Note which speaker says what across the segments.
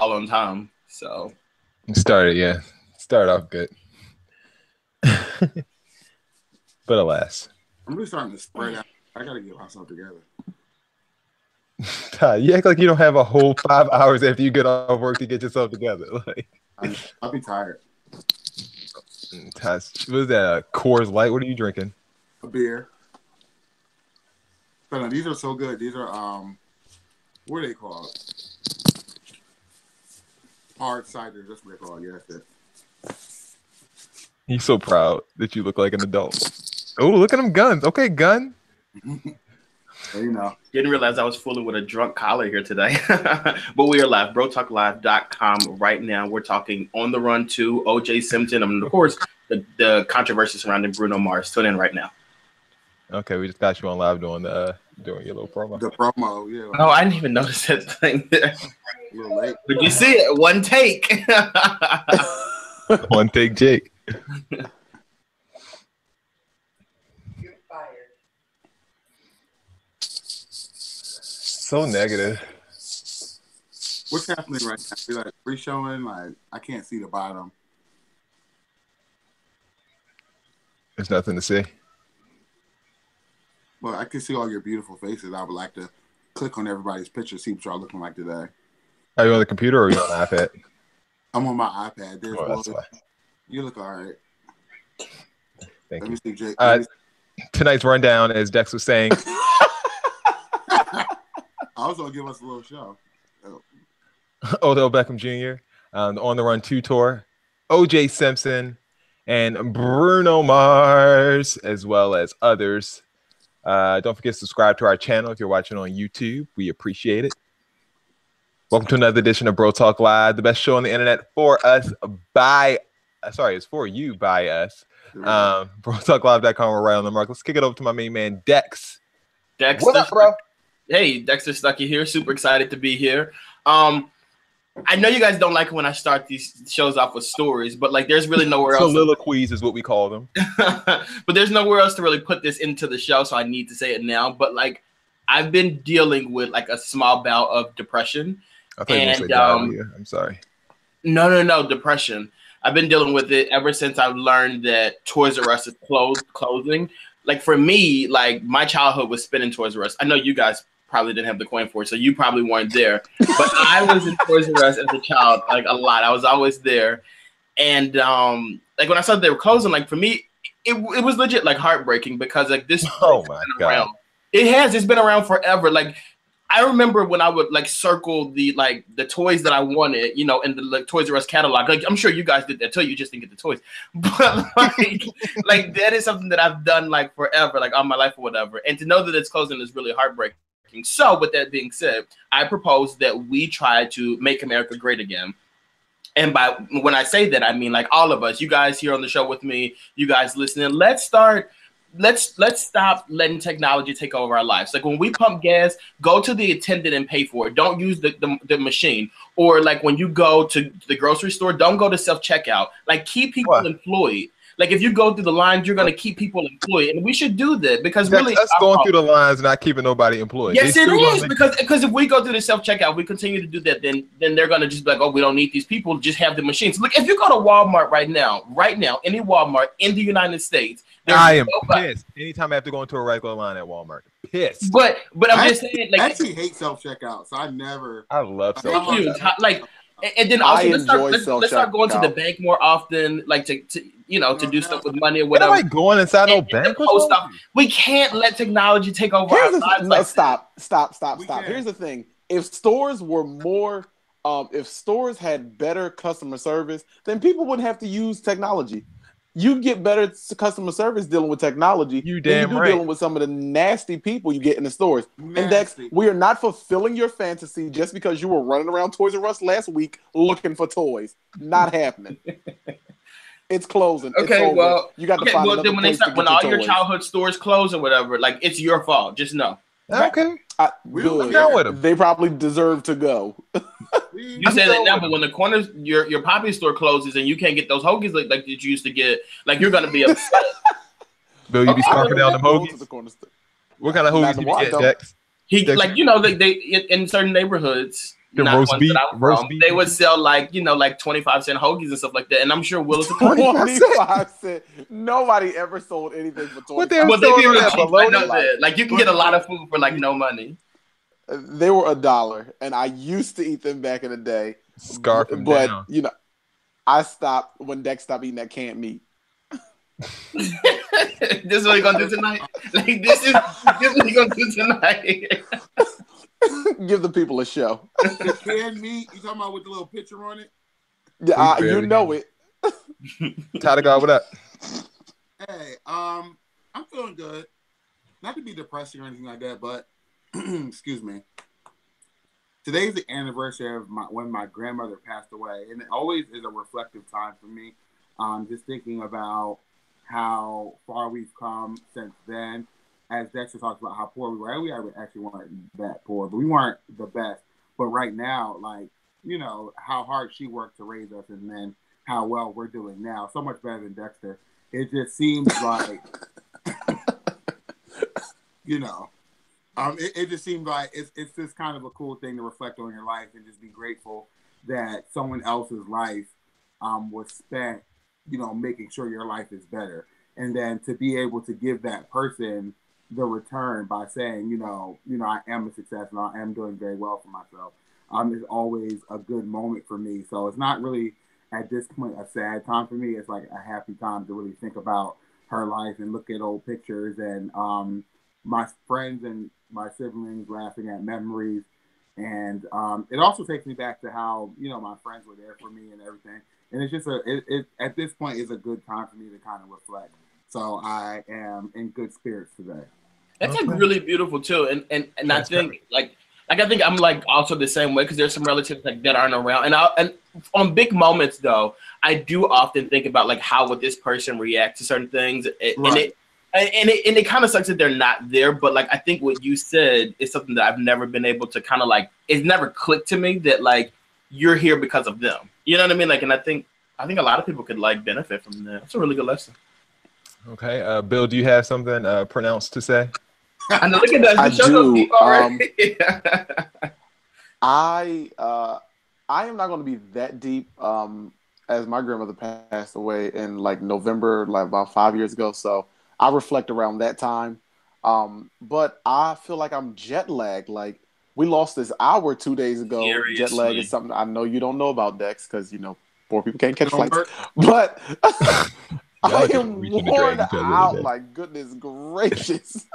Speaker 1: on time. So
Speaker 2: Started off good. But alas.
Speaker 3: I'm really starting to spread out. I gotta get myself together.
Speaker 2: You act like you don't have a whole 5 hours after you get off work to get yourself together. Like,
Speaker 3: I'll be tired.
Speaker 2: what is that? Coors Light? What are you drinking?
Speaker 3: A beer. But no, these are so good. These are what are they called? Hard cider. That's what they're called. Yeah, that's it.
Speaker 2: He's so proud that you look like an adult. Oh, look at them guns. Okay, gun.
Speaker 3: Well, you know.
Speaker 1: Didn't realize I was fooling with a drunk collar here today. But we are live. BroTalkLive.com right now. We're talking On the Run 2, OJ Simpson, and of course, the controversy surrounding Bruno Mars. Tune in right now.
Speaker 2: Okay, we just got you on live doing your little promo.
Speaker 3: The promo, yeah.
Speaker 1: Oh, I didn't even notice that thing there.
Speaker 3: A little late.
Speaker 1: Did you see it? One take.
Speaker 2: One take, Jake.
Speaker 4: You're fired.
Speaker 2: So negative.
Speaker 3: What's happening right now? Be like pre-showing, like I can't see the bottom.
Speaker 2: There's nothing to see.
Speaker 3: Well, I can see all your beautiful faces. I would like to click on everybody's picture, see what y'all looking like today.
Speaker 2: Are you on the computer or are you on the iPad?
Speaker 3: I'm on my iPad. There's
Speaker 2: that's why.
Speaker 3: You look all right.
Speaker 2: Thank
Speaker 3: Let
Speaker 2: you.
Speaker 3: me see, Jake.
Speaker 2: Tonight's rundown, as Dex was saying.
Speaker 3: I was gonna give us a little show.
Speaker 2: Odell Beckham Jr. The On the Run 2 tour, OJ Simpson, and Bruno Mars, as well as others. Don't forget to subscribe to our channel if you're watching on YouTube. We appreciate it. Welcome to another edition of Bro Talk Live, the best show on the internet for us by. Sorry, it's for you by us. BroTalkLive.com. We're right on the mark. Let's kick it over to my main man, Dex.
Speaker 1: Dexter,
Speaker 2: what up, bro?
Speaker 1: Hey, Dexter Stuckey here. Super excited to be here. I know you guys don't like it when I start these shows off with stories, but like there's really nowhere else.
Speaker 2: Soliloquies is what we call them.
Speaker 1: But there's nowhere else to really put this into the show, so I need to say it now. But like I've been dealing with like a small bout of depression.
Speaker 2: I thought you were going to say diarrhea. I'm sorry.
Speaker 1: No, depression. I've been dealing with it ever since I've learned that Toys R Us is closing. Like for me, like my childhood was spent in Toys R Us. I know you guys probably didn't have the coin for it, so you probably weren't there. But I was in Toys R Us as a child, like a lot. I was always there. And like when I saw they were closing, like for me, it was legit like heartbreaking because like this
Speaker 2: oh my God.
Speaker 1: Around. It's been around forever. Like I remember when I would like circle the toys that I wanted, you know, in the like Toys R Us catalog. Like I'm sure you guys did that too. You just didn't get the toys, but like that is something that I've done like forever, like all my life or whatever. And to know that it's closing is really heartbreaking. So with that being said, I propose that we try to make America great again. And by when I say that, I mean like all of us, you guys here on the show with me, you guys listening. Let's stop letting technology take over our lives. Like when we pump gas, go to the attendant and pay for it. Don't use the machine. Or like when you go to the grocery store, don't go to self-checkout. Like keep people employed. Like if you go through the lines, you're gonna keep people employed, and we should do that because really,
Speaker 2: us going through the lines, not keeping nobody employed.
Speaker 1: Yes, it is because if we go through the self-checkout, we continue to do that, then they're gonna just be like, oh, we don't need these people. Just have the machines. Look, if you go to Walmart right now, any Walmart in the United States,
Speaker 2: I am pissed. Anytime I have to go into a regular line at Walmart, pissed.
Speaker 1: But I'm just saying, like,
Speaker 3: I actually hate self-checkout, so I love
Speaker 1: self-checkout. Like, and then also let's start going to the bank more often, like to do stuff with money or whatever.
Speaker 2: Like going inside no bank.
Speaker 1: We can't let technology take over our lives.
Speaker 5: No, stop. Here's the thing: if stores were more, if stores had better customer service, then people wouldn't have to use technology. You get better customer service dealing with technology.
Speaker 2: You damn right.
Speaker 5: Dealing with some of the nasty people you get in the stores. Nasty. And Dex, we are not fulfilling your fantasy just because you were running around Toys R Us last week looking for toys. Not happening. It's closing.
Speaker 1: Okay,
Speaker 5: it's
Speaker 1: well,
Speaker 5: you got to find another place to get
Speaker 1: when all your childhood stores close or whatever, like it's your fault. Just know.
Speaker 2: Okay.
Speaker 5: Good. They probably deserve to go.
Speaker 1: You say that now, but when the corner your Poppy store closes and you can't get those hoagies like that you used to get, like you're gonna be upset.
Speaker 2: Bill, you be scarfing down them hoagies? What kind of hoagies you be getting, Dex?
Speaker 1: Like they in certain neighborhoods,
Speaker 2: The
Speaker 1: not
Speaker 2: roast
Speaker 1: ones
Speaker 2: beef,
Speaker 1: that I'm
Speaker 2: roast
Speaker 1: from.
Speaker 2: beef.
Speaker 1: They would sell like 25-cent hoagies and stuff like that. And I'm sure Will is a
Speaker 5: 25 cents. Nobody ever sold anything for 25
Speaker 2: What they're
Speaker 1: well, they
Speaker 2: selling
Speaker 1: be
Speaker 2: on
Speaker 1: real
Speaker 2: that
Speaker 1: cheap. I
Speaker 2: bologna?
Speaker 1: know that. Like you can get a lot of food for like no money.
Speaker 5: They were $1, and I used to eat them back in the day.
Speaker 2: Scarf them
Speaker 5: but
Speaker 2: down.
Speaker 5: I stopped when Dex stopped eating that canned meat.
Speaker 1: This is what you gonna do tonight? Like this is what you gonna do tonight?
Speaker 5: Give the people a show.
Speaker 3: The canned meat, you talking about with the little picture on it?
Speaker 5: Yeah, you know it.
Speaker 2: Tyler God, what up?
Speaker 3: Hey, I'm feeling good. Not to be depressing or anything like that, but excuse me. Today's the anniversary of when my grandmother passed away, and it always is a reflective time for me. Just thinking about how far we've come since then. As Dexter talks about how poor we were, we actually weren't that poor, but we weren't the best. But right now, like, how hard she worked to raise us, and then how well we're doing now, so much better than Dexter. It just seems like, it just seems like it's just kind of a cool thing to reflect on your life and just be grateful that someone else's life was spent, making sure your life is better. And then to be able to give that person the return by saying, I am a success and I am doing very well for myself, is always a good moment for me. So it's not really at this point a sad time for me. It's like a happy time to really think about her life and look at old pictures and my friends and my siblings laughing at memories. And it also takes me back to how, my friends were there for me and everything. And it's just at this point is a good time for me to kind of reflect. So I am in good spirits today.
Speaker 1: That's like really beautiful too, and I think I think I'm like also the same way because there's some relatives like that aren't around, and on big moments though, I do often think about like how would this person react to certain things,
Speaker 3: Right.
Speaker 1: and it kind of sucks that they're not there, but like I think what you said is something that I've never been able to kind of like it's never clicked to me that like you're here because of them, you know what I mean? Like, and I think a lot of people could like benefit from that. It's a really good lesson.
Speaker 2: Okay, Bill, do you have something pronounced to say?
Speaker 1: I know, look at that.
Speaker 5: I do. I am not going to be that deep. As my grandmother passed away in like November, like about 5 years ago. So I reflect around that time. But I feel like I'm jet lagged. Like we lost this hour 2 days ago.
Speaker 1: Seriously.
Speaker 5: Jet lag is something I know you don't know about, Dex, because poor people can't catch flights. But I am worn out. Like goodness gracious.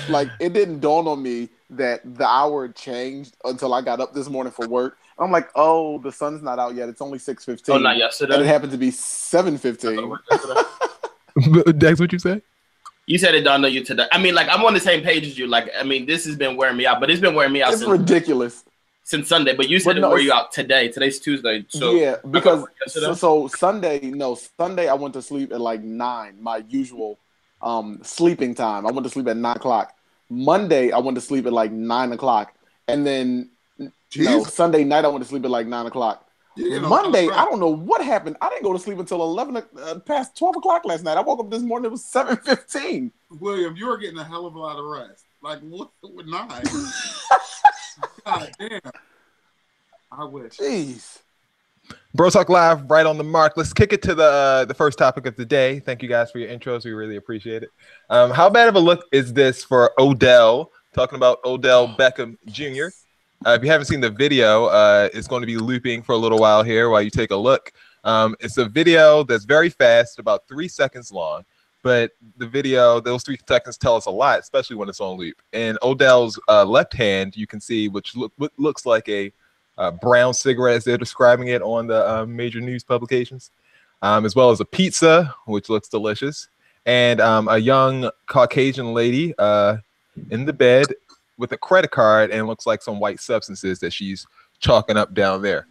Speaker 5: Like it didn't dawn on me that the hour changed until I got up this morning for work. I'm like, oh, the sun's not out yet. It's only 6:15.
Speaker 1: Oh, not yesterday.
Speaker 5: And it happened to be 7:15.
Speaker 2: Dex, what you say?
Speaker 1: You said it dawned on you today. I mean, like I'm on the same page as you. Like, I mean, this has been wearing me out, but it's been wearing me out.
Speaker 5: It's ridiculous.
Speaker 1: Since Sunday, but you said it wore you out today. Today's Tuesday. So
Speaker 5: yeah, because Sunday I went to sleep at like 9, my usual sleeping time. I went to sleep at 9 o'clock. Monday I went to sleep at like 9 o'clock, and then Sunday night I went to sleep at like 9 o'clock. Monday I don't know what happened. I didn't go to sleep until past 12 o'clock last night. I woke up this morning. It was 7:15.
Speaker 3: William, you were getting a hell of a lot of rest. Like what with 9? God damn. I wish.
Speaker 5: Jeez.
Speaker 2: Bro Talk Live, right on the mark. Let's kick it to the first topic of the day. Thank you guys for your intros. We really appreciate it. How bad of a look is this for Odell? Talking about Odell Beckham Jr. If you haven't seen the video, it's going to be looping for a little while here while you take a look. It's a video that's very fast, about 3 seconds long. But the video, those 3 seconds tell us a lot, especially when it's on loop. In Odell's left hand, you can see what looks like a brown cigarette, as they're describing it on the major news publications, as well as a pizza, which looks delicious, and a young Caucasian lady in the bed with a credit card and looks like some white substances that she's chalking up down there.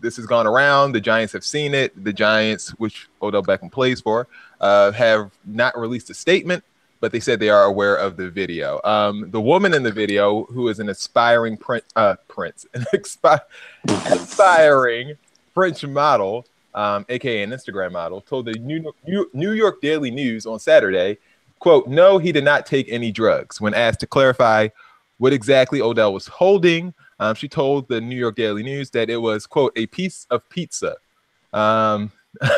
Speaker 2: This has gone around. The Giants have seen it. The Giants, which Odell Beckham plays for, have not released a statement, but they said they are aware of the video. The woman in the video, who is an aspiring aspiring French model, aka an Instagram model, told the New York Daily News on Saturday, quote, "No, he did not take any drugs." When asked to clarify what exactly Odell was holding. She told the New York Daily News that it was, quote, a piece of pizza. I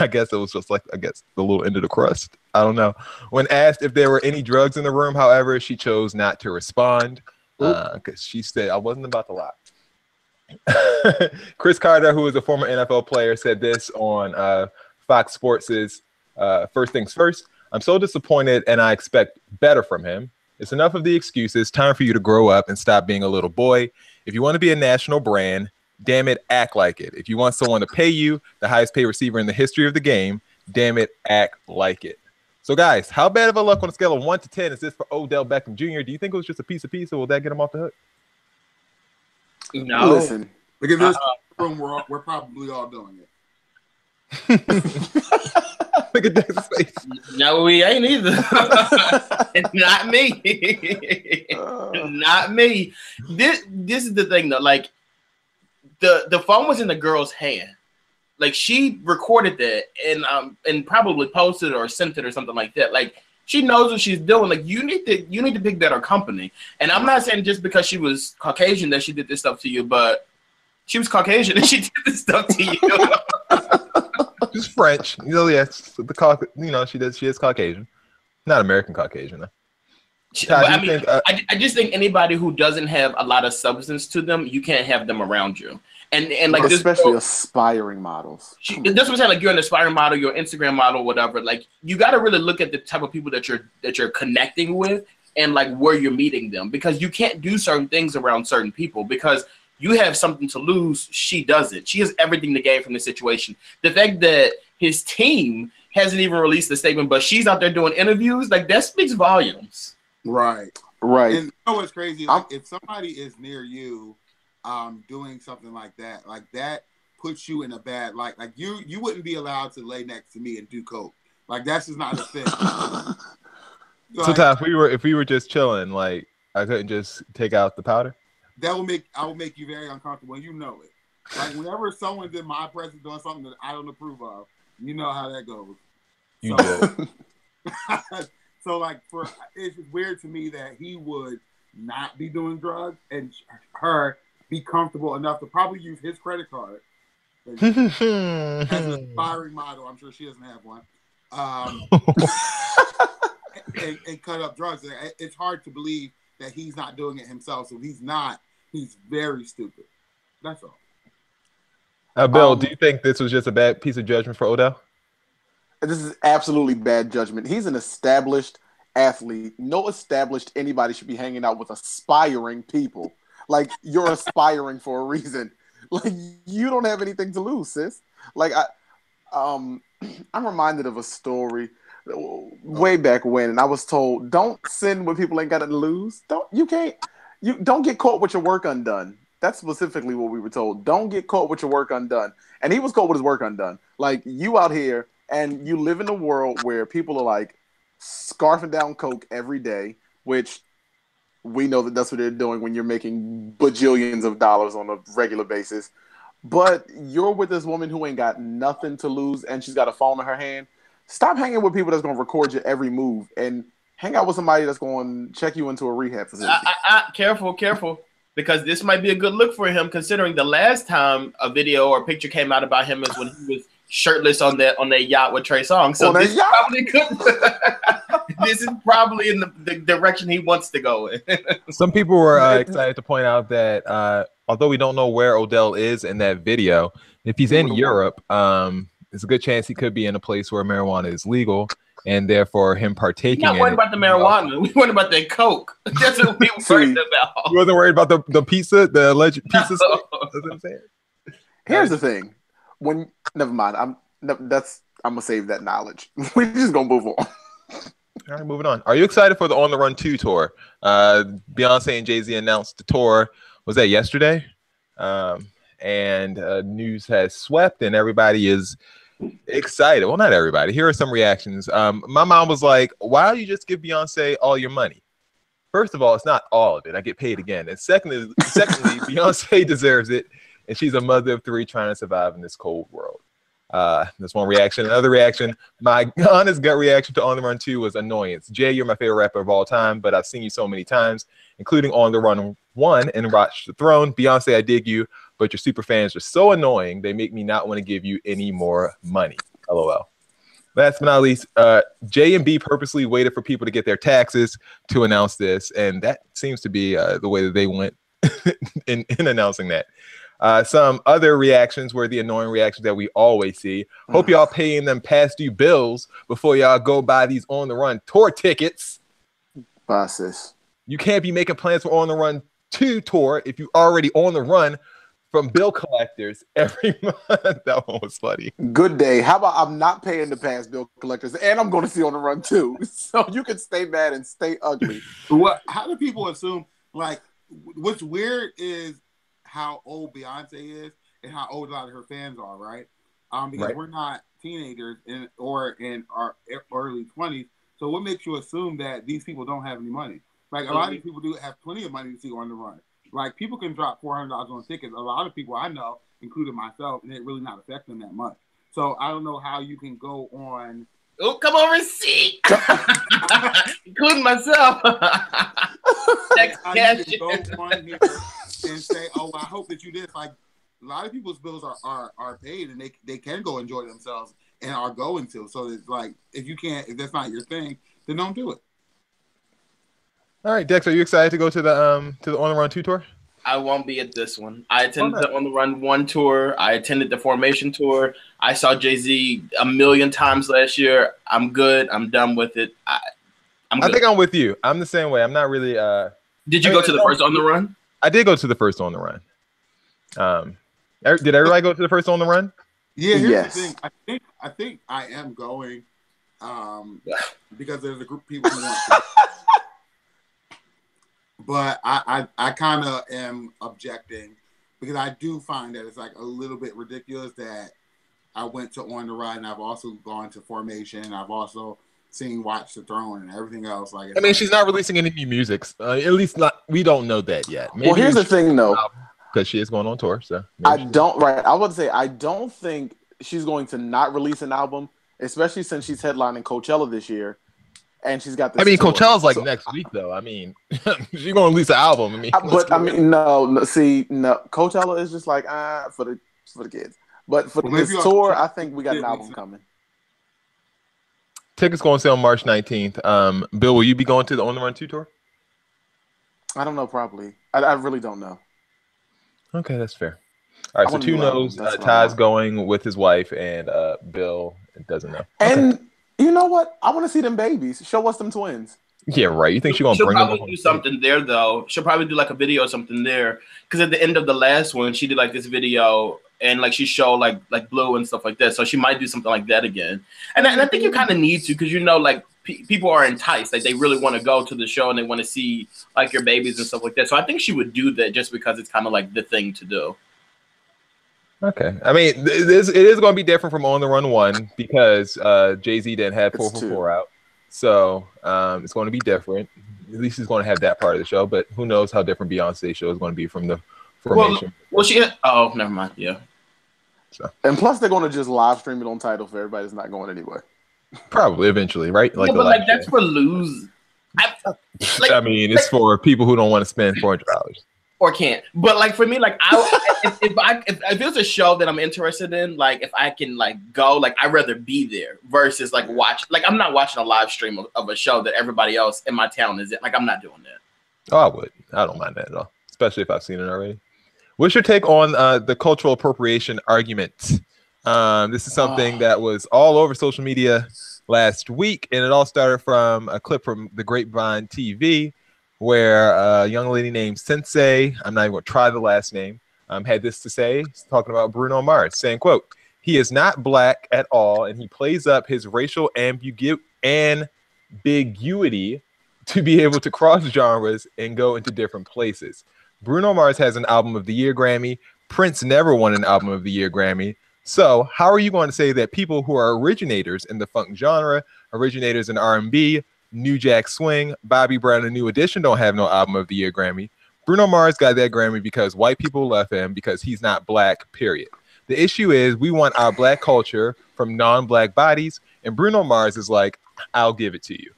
Speaker 2: guess it was just like, the little end of the crust. I don't know. When asked if there were any drugs in the room, however, she chose not to respond because she said, I wasn't about to lie. Chris Carter, who is a former NFL player, said this on Fox Sports' First Things First. I'm so disappointed and I expect better from him. It's enough of the excuses. Time for you to grow up and stop being a little boy. If you want to be a national brand, damn it, act like it. If you want someone to pay you, the highest paid receiver in the history of the game, damn it, act like it. So, guys, how bad of a luck on a scale of 1 to 10 is this for Odell Beckham Jr.? Do you think it was just a piece of pizza? Will that get him off the hook?
Speaker 1: No.
Speaker 5: Listen,
Speaker 3: because this room, we're probably all doing it.
Speaker 2: Look at that face.
Speaker 1: No, we ain't either. Not me. Not me. This is the thing though. Like the phone was in the girl's hand. Like she recorded that and probably posted it or sent it or something like that. Like she knows what she's doing. Like you need to pick better company. And I'm not saying just because she was Caucasian that she did this stuff to you, but she was Caucasian and she did this stuff to you.
Speaker 2: She's French. Yes, she is Caucasian. Not American Caucasian, though.
Speaker 1: I just think anybody who doesn't have a lot of substance to them, you can't have them around you. And like
Speaker 5: especially aspiring models.
Speaker 1: That's what I'm saying. Like you're an aspiring model, you're an Instagram model, whatever. Like you got to really look at the type of people that you're connecting with and like where you're meeting them, because you can't do certain things around certain people because you have something to lose. She doesn't. She has everything to gain from this situation. The fact that his team hasn't even released a statement, but she's out there doing interviews, like that speaks volumes.
Speaker 3: Right.
Speaker 5: Right.
Speaker 3: And you know what's crazy? Like if somebody is near you, doing something like that puts you in a bad light. Like you wouldn't be allowed to lay next to me and do coke. Like that's just not a thing.
Speaker 2: Sometimes if we were just chilling, like I couldn't just take out the powder.
Speaker 3: I will make you very uncomfortable, and you know it. Like whenever someone's in my presence doing something that I don't approve of, you know how that goes. So like it's just weird to me that he would not be doing drugs and her be comfortable enough to probably use his credit card as an aspiring model. I'm sure she doesn't have one. And cut up drugs. It's hard to believe that he's not doing it himself. So he's not. He's very stupid. That's all.
Speaker 2: Bill, do you think this was just a bad piece of judgment for Odell?
Speaker 5: This is absolutely bad judgment. He's an established athlete. No established anybody should be hanging out with aspiring people. Like you're aspiring for a reason. Like you don't have anything to lose, sis. Like I'm reminded of a story way back when, and I was told, don't sin when people ain't got to lose. Don't get caught with your work undone. That's specifically what we were told. Don't get caught with your work undone. And he was caught with his work undone. Like you out here and you live in a world where people are like scarfing down coke every day, which we know that that's what they're doing when you're making bajillions of dollars on a regular basis. But you're with this woman who ain't got nothing to lose and she's got a phone in her hand. Stop hanging with people that's going to record your every move and hang out with somebody that's going to check you into a rehab facility.
Speaker 1: Careful. Because this might be a good look for him, considering the last time a video or a picture came out about him is when he was shirtless on that yacht with Trey Songz. So this probably this is probably in the direction he wants to go in.
Speaker 2: Some people were excited to point out that although we don't know where Odell is in that video, if he's in Europe, there's a good chance he could be in a place where marijuana is legal. And therefore, him partaking.
Speaker 1: We're not worried about the marijuana. We worried about that coke. That's what we worried about.
Speaker 2: You wasn't worried about the pizza, the alleged pizza. That's what I'm saying.
Speaker 5: Here's the thing. Never mind. I'm gonna save that knowledge. We're just gonna move on.
Speaker 2: All right, moving on. Are you excited for the On the Run 2 tour? Beyonce and Jay-Z announced the tour. Was that yesterday? And news has swept, and everybody is excited. Well, not everybody. Here are some reactions. My mom was like, why don't you just give Beyonce all your money? First of all, it's not all of it. I get paid again. And secondly, Beyonce deserves it. And she's a mother of 3 trying to survive in this cold world. That's one reaction. Another reaction, my honest gut reaction to On the Run 2 was annoyance. Jay, you're my favorite rapper of all time, but I've seen you so many times, including On the Run 1 and Watch the Throne. Beyonce, I dig you, but your super fans are so annoying. They make me not want to give you any more money. LOL. Last but not least, J and B purposely waited for people to get their taxes to announce this, and that seems to be the way that they went in announcing that. Some other reactions were the annoying reactions that we always see. Hope y'all paying them past due bills before y'all go buy these On the Run tour tickets.
Speaker 5: Process.
Speaker 2: You can't be making plans for On the Run 2 tour if you already on the run from bill collectors every month. That one was funny.
Speaker 5: Good day. How about I'm not paying the past bill collectors and I'm going to see On the Run 2. So you can stay mad and stay ugly.
Speaker 3: How do people assume, like, what's weird is how old Beyonce is and how old a lot of her fans are, right? Because we're not teenagers or in our early 20s. So what makes you assume that these people don't have any money? Like, a lot of these people do have plenty of money to see On the Run. Like, people can drop $400 on tickets. A lot of people I know, including myself, and it really not affect them that much. So I don't know how you can go on.
Speaker 1: Oh, come over and see. Including myself. Next
Speaker 3: you can go on here and say, "Oh, I hope that you did." Like, a lot of people's bills are paid, and they can go enjoy themselves and are going to. So it's like, if that's not your thing, then don't do it.
Speaker 2: All right, Dex, are you excited to go to the On the Run 2 tour?
Speaker 1: I won't be at this one. I attended the On the Run 1 tour. I attended the Formation tour. I saw Jay-Z a million times last year. I'm good. I'm done with it. I
Speaker 2: think I'm with you. I'm the same way. I'm not really.
Speaker 1: Did you go to the first On the Run?
Speaker 2: I did go to the first On the Run. Did everybody go to the first On the Run?
Speaker 3: Yeah, here's the thing. I think I am going because there's a group of people who want to. But I kind of am objecting because I do find that it's like a little bit ridiculous that I went to On the Run and I've also gone to Formation and I've also seen Watch the Throne and everything else. Like, I mean,
Speaker 2: she's not releasing any new music. At least not. We don't know that yet.
Speaker 5: Maybe here's the thing, though,
Speaker 2: because she is going on tour. So
Speaker 5: I would say I don't think she's going to not release an album, especially since she's headlining Coachella this year. And she's got this.
Speaker 2: I mean, tour. Coachella's like next week, though. I mean, she's gonna release an album. I mean,
Speaker 5: no. Coachella is just like for the kids. But for this tour, I think we got an album coming.
Speaker 2: Tickets going to sell March 19th. Bill, will you be going to the On the Run 2 tour?
Speaker 5: I don't know. Probably. I really don't know. Okay,
Speaker 2: that's fair. All right, so 2 knows. Ty's going with his wife, and Bill doesn't know.
Speaker 5: And you know what? I want to see them babies. Show us them twins.
Speaker 2: Yeah, right. You think she'll bring them?
Speaker 1: She'll probably do something there, though. She'll probably do like a video or something there. Because at the end of the last one, she did like this video and like she showed like Blue and stuff like that. So she might do something like that again. And I think you kind of need to, because you know, like people are enticed. Like they really want to go to the show and they want to see like your babies and stuff like that. So I think she would do that just because it's kind of like the thing to do.
Speaker 2: Okay. I mean, it is going to be different from On the Run 1 because Jay-Z didn't have 444 out. So it's going to be different. At least he's going to have that part of the show. But who knows how different Beyonce's show is going to be from the Formation.
Speaker 1: Well, oh, never mind. Yeah.
Speaker 2: So.
Speaker 5: And plus, they're going to just live stream it on Tidal for everybody that's not going anyway.
Speaker 2: Probably, eventually, right?
Speaker 1: Like, but like that's for lose.
Speaker 2: I mean, it's for people who don't want to spend $400.
Speaker 1: Or can't, but like for me, like if it was a show that I'm interested in, like if I can like go, like I'd rather be there versus like watch. Like I'm not watching a live stream of a show that everybody else in my town is in. Like I'm not doing that.
Speaker 2: Oh, I would. I don't mind that at all, especially if I've seen it already. What's your take on the cultural appropriation argument? This is something that was all over social media last week, and it all started from a clip from the Grapevine TV. Where a young lady named Sensei, I'm not even going to try the last name, had this to say, talking about Bruno Mars, saying, quote, "He is not black at all, and he plays up his racial ambiguity to be able to cross genres and go into different places. Bruno Mars has an Album of the Year Grammy. Prince never won an Album of the Year Grammy. So how are you going to say that people who are originators in the funk genre, originators in R&B, New Jack Swing, Bobby Brown, and New Edition don't have no Album of the Year Grammy? Bruno Mars got that Grammy because white people left him because he's not black, period. The issue is we want our black culture from non-black bodies, and Bruno Mars is like, I'll give it to you.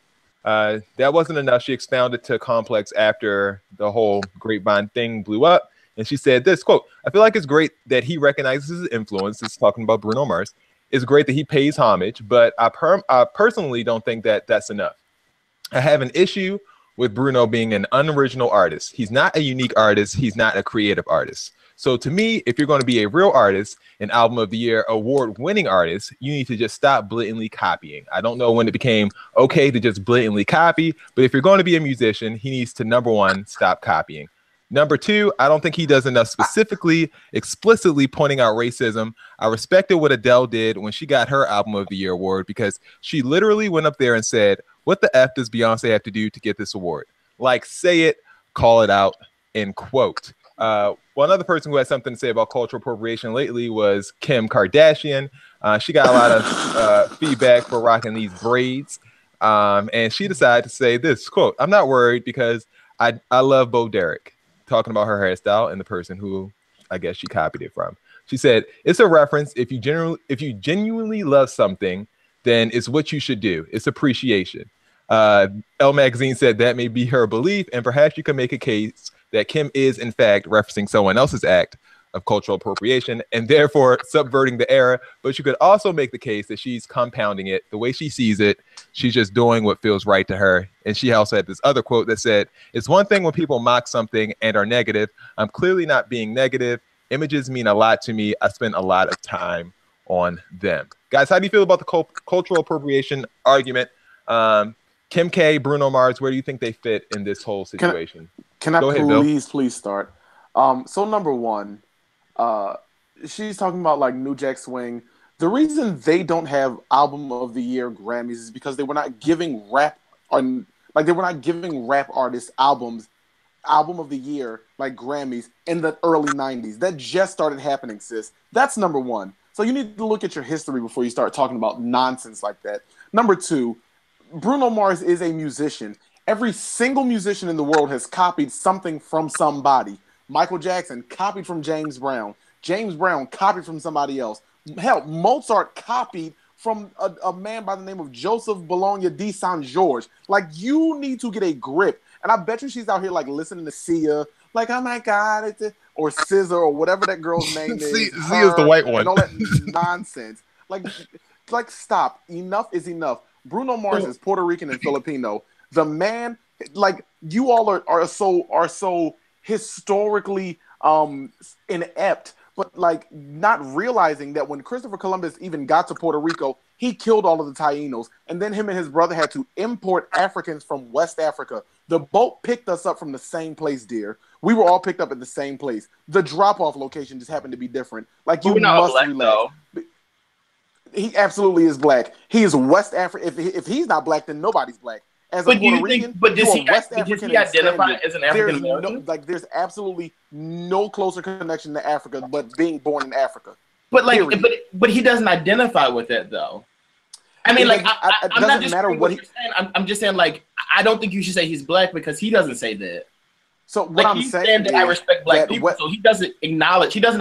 Speaker 2: That wasn't enough. She expounded to Complex after the whole Grapevine thing blew up, and she said this, quote, I feel like it's great that he recognizes his influence. This is talking about Bruno Mars. It's great that he pays homage, but I personally don't think that that's enough. I have an issue with Bruno being an unoriginal artist. He's not a unique artist. He's not a creative artist. So to me, if you're going to be a real artist, an Album of the Year award-winning artist, you need to just stop blatantly copying. I don't know when it became okay to just blatantly copy, but if you're going to be a musician, he needs to, number one, stop copying. Number two, I don't think he does enough explicitly pointing out racism. I respected what Adele did when she got her Album of the Year award because she literally went up there and said, what the F does Beyonce have to do to get this award? Like, say it, call it out, end quote. One other person who had something to say about cultural appropriation lately was Kim Kardashian. She got a lot of feedback for rocking these braids. And she decided to say this, quote, I'm not worried because I love Bo Derek, talking about her hairstyle and the person who I guess she copied it from. She said, it's a reference. If you genuinely love something, then it's what you should do. It's appreciation. Elle Magazine said that may be her belief, and perhaps you can make a case that Kim is, in fact, referencing someone else's act of cultural appropriation and therefore subverting the era. But you could also make the case that she's compounding it the way she sees it. She's just doing what feels right to her. And she also had this other quote that said, it's one thing when people mock something and are negative. I'm clearly not being negative. Images mean a lot to me. I spend a lot of time on them. Guys, how do you feel about the cultural appropriation argument? Kim K, Bruno Mars, where do you think they fit in this whole situation?
Speaker 5: Can I please start? So number one, she's talking about like New Jack Swing. The reason they don't have Album of the Year Grammys is because they were not giving rap artists Album of the Year like Grammys in the early 90s. That just started happening, sis. That's number one. So you need to look at your history before you start talking about nonsense like that. Number two, Bruno Mars is a musician. Every single musician in the world has copied something from somebody. Michael Jackson copied from James Brown. James Brown copied from somebody else. Hell, Mozart copied from a man by the name of Joseph Bologna di San George. Like, you need to get a grip. And I bet you she's out here, like, listening to Sia, like, oh my God, or SZA, or whatever that girl's name is.
Speaker 2: Sia's the white one.
Speaker 5: And all that nonsense. Like, stop. Enough is enough. Bruno Mars is Puerto Rican and Filipino. The man, like, you all are so historically inept, but like not realizing that when Christopher Columbus even got to Puerto Rico, he killed all of the Tainos, and then him and his brother had to import Africans from West Africa. The boat picked us up from the same place, dear. We were all picked up at the same place. The drop-off location just happened to be different. Like, you must relax. He absolutely is black. He is West African. If he's not black, then nobody's black. As a Puerto Rican,
Speaker 1: does he identify as an African American?
Speaker 5: There's absolutely no closer connection to Africa, but being born in Africa.
Speaker 1: But like, but he doesn't identify with it though. I mean, like, I'm not just saying what you're saying. I'm just saying, like, I don't think you should say he's black because he doesn't say that.
Speaker 5: So what I'm saying is,
Speaker 1: I respect black people, so he doesn't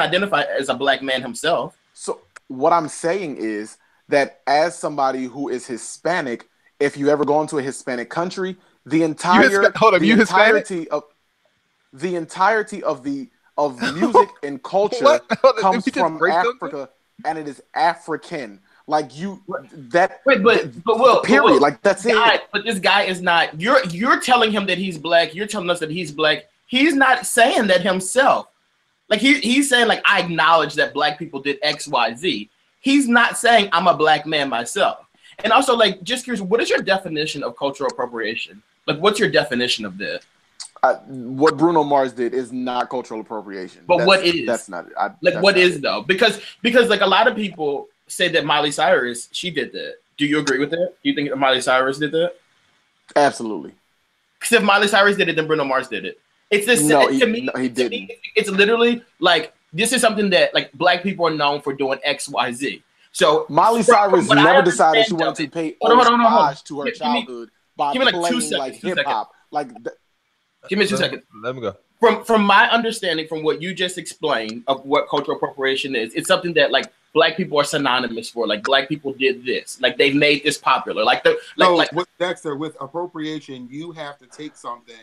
Speaker 1: identify as a black man himself. So
Speaker 5: what I'm saying is that as somebody who is Hispanic, if you ever go into a Hispanic country, the entirety of music and culture comes from Africa, and it is African. Like period. Like, that's it.
Speaker 1: But this guy is not. You're telling him that he's black. You're telling us that he's black. He's not saying that himself. Like, he's saying, like, I acknowledge that black people did X, Y, Z. He's not saying I'm a black man myself. And also, like, just curious, what is your definition of cultural appropriation? Like, what's your definition of this?
Speaker 5: What Bruno Mars did is not cultural appropriation.
Speaker 1: But what is?
Speaker 5: That's not
Speaker 1: it. What is, though? Because like, a lot of people say that Miley Cyrus, she did that. Do you agree with that? Do you think Miley Cyrus did that?
Speaker 5: Absolutely.
Speaker 1: Because if Miley Cyrus did it, then Bruno Mars did it. It's this. He didn't. It's literally like, this is something that, like, black people are known for doing X, Y, Z. So
Speaker 5: Miley Cyrus never decided she wanted to pay homage to her childhood by playing like hip hop. Like,
Speaker 1: Give me 2 seconds.
Speaker 2: Let me go.
Speaker 1: From my understanding, from what you just explained of what cultural appropriation is, it's something that like Black people are synonymous for. Like Black people did this. Like they've made this popular.
Speaker 3: With Dexter, with appropriation, you have to take something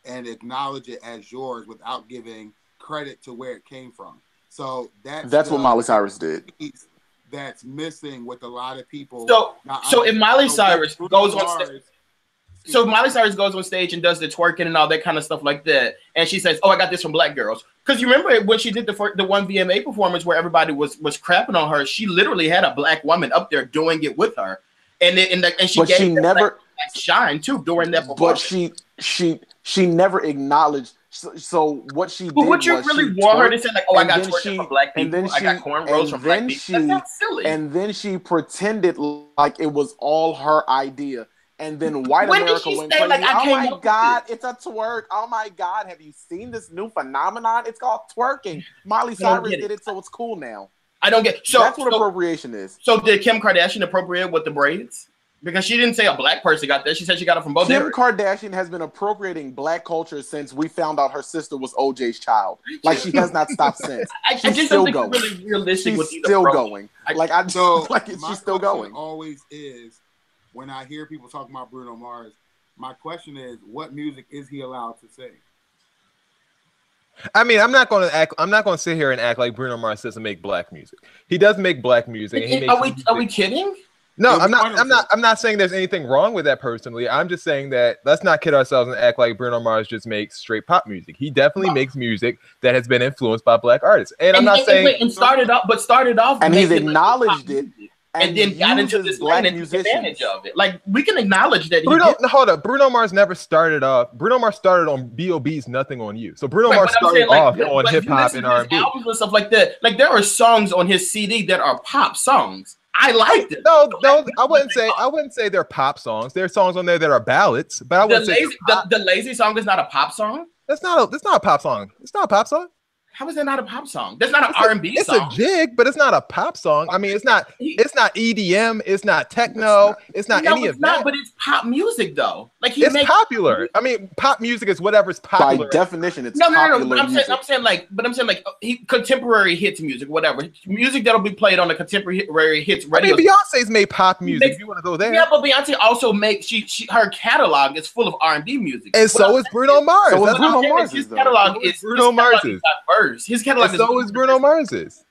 Speaker 3: and acknowledge it as yours without giving credit to where it came from. So that's
Speaker 5: what Miley Cyrus did.
Speaker 3: That's missing with a lot of people.
Speaker 1: So if Miley Cyrus goes on stage. So Miley Cyrus goes on stage and does the twerking and all that kind of stuff like that, and she says, "Oh, I got this from Black girls." Because you remember when she did the one VMA performance where everybody was crapping on her, she literally had a Black woman up there doing it with her, and she never shine too during that performance.
Speaker 5: But she never acknowledged. So what she did
Speaker 1: would you really want her to say like, "Oh, I got twerking from Black people,
Speaker 5: and then
Speaker 1: I got cornrows from Black people"? That sounds silly.
Speaker 5: And then she pretended like it was all her idea. And then white America went crazy.
Speaker 1: Like,
Speaker 5: oh my God, it's a twerk. Oh my God, have you seen this new phenomenon? It's called twerking. Miley Cyrus did it, so it's cool now.
Speaker 1: I don't get so
Speaker 5: that's what appropriation is.
Speaker 1: So did Kim Kardashian appropriate with the braids? Because she didn't say a Black person got that. She said she got it from both.
Speaker 5: Kim Kardashian has been appropriating Black culture since we found out her sister was OJ's child. Like she has not stopped since.
Speaker 1: I just don't think it's really realistic.
Speaker 5: She's still going. She's still going.
Speaker 3: Always is. When I hear people talking about Bruno Mars, my question is, what music is he allowed to sing?
Speaker 2: I mean, I'm not going to sit here and act like Bruno Mars doesn't make Black music. He does make Black music. And
Speaker 1: are we kidding?
Speaker 2: No, I'm not saying there's anything wrong with that personally. I'm just saying that let's not kid ourselves and act like Bruno Mars just makes straight pop music. He definitely makes music that has been influenced by Black artists. And I'm not saying
Speaker 1: started off
Speaker 5: and he's acknowledged it.
Speaker 1: And then got into this lane and took advantage of it. Like we can acknowledge that.
Speaker 2: Hold up, Bruno Mars never started off. Bruno Mars started on B.O.B.'s "Nothing on You." So Bruno Mars started off on hip hop and R&B,
Speaker 1: albums and stuff like that. Like there are songs on his CD that are pop songs. I liked it.
Speaker 2: No, I wouldn't say they're pop songs. There are songs on there that are ballads, but I wouldn't say
Speaker 1: the Lazy song is not a pop song.
Speaker 2: That's not a pop song. It's not a pop song.
Speaker 1: How is that not a pop song? That's not an R&B song.
Speaker 2: It's a jig, but it's not a pop song. I mean, it's not EDM. It's not techno. It's not any of that.
Speaker 1: But it's pop music, though. Like
Speaker 2: it's popular. I mean, pop music is whatever's popular.
Speaker 5: By definition, it's popular.
Speaker 1: No. But I'm saying contemporary hits music, whatever music that'll be played on the contemporary hits radio.
Speaker 2: I mean, Beyonce's made pop music. If you want to go there,
Speaker 1: yeah, but Beyonce also makes her catalog is full of R&B music,
Speaker 2: and so is Bruno Mars.
Speaker 5: So Bruno Mars.
Speaker 1: His catalog is Bruno Mars's. His catalog is
Speaker 2: so is Bruno Mars's.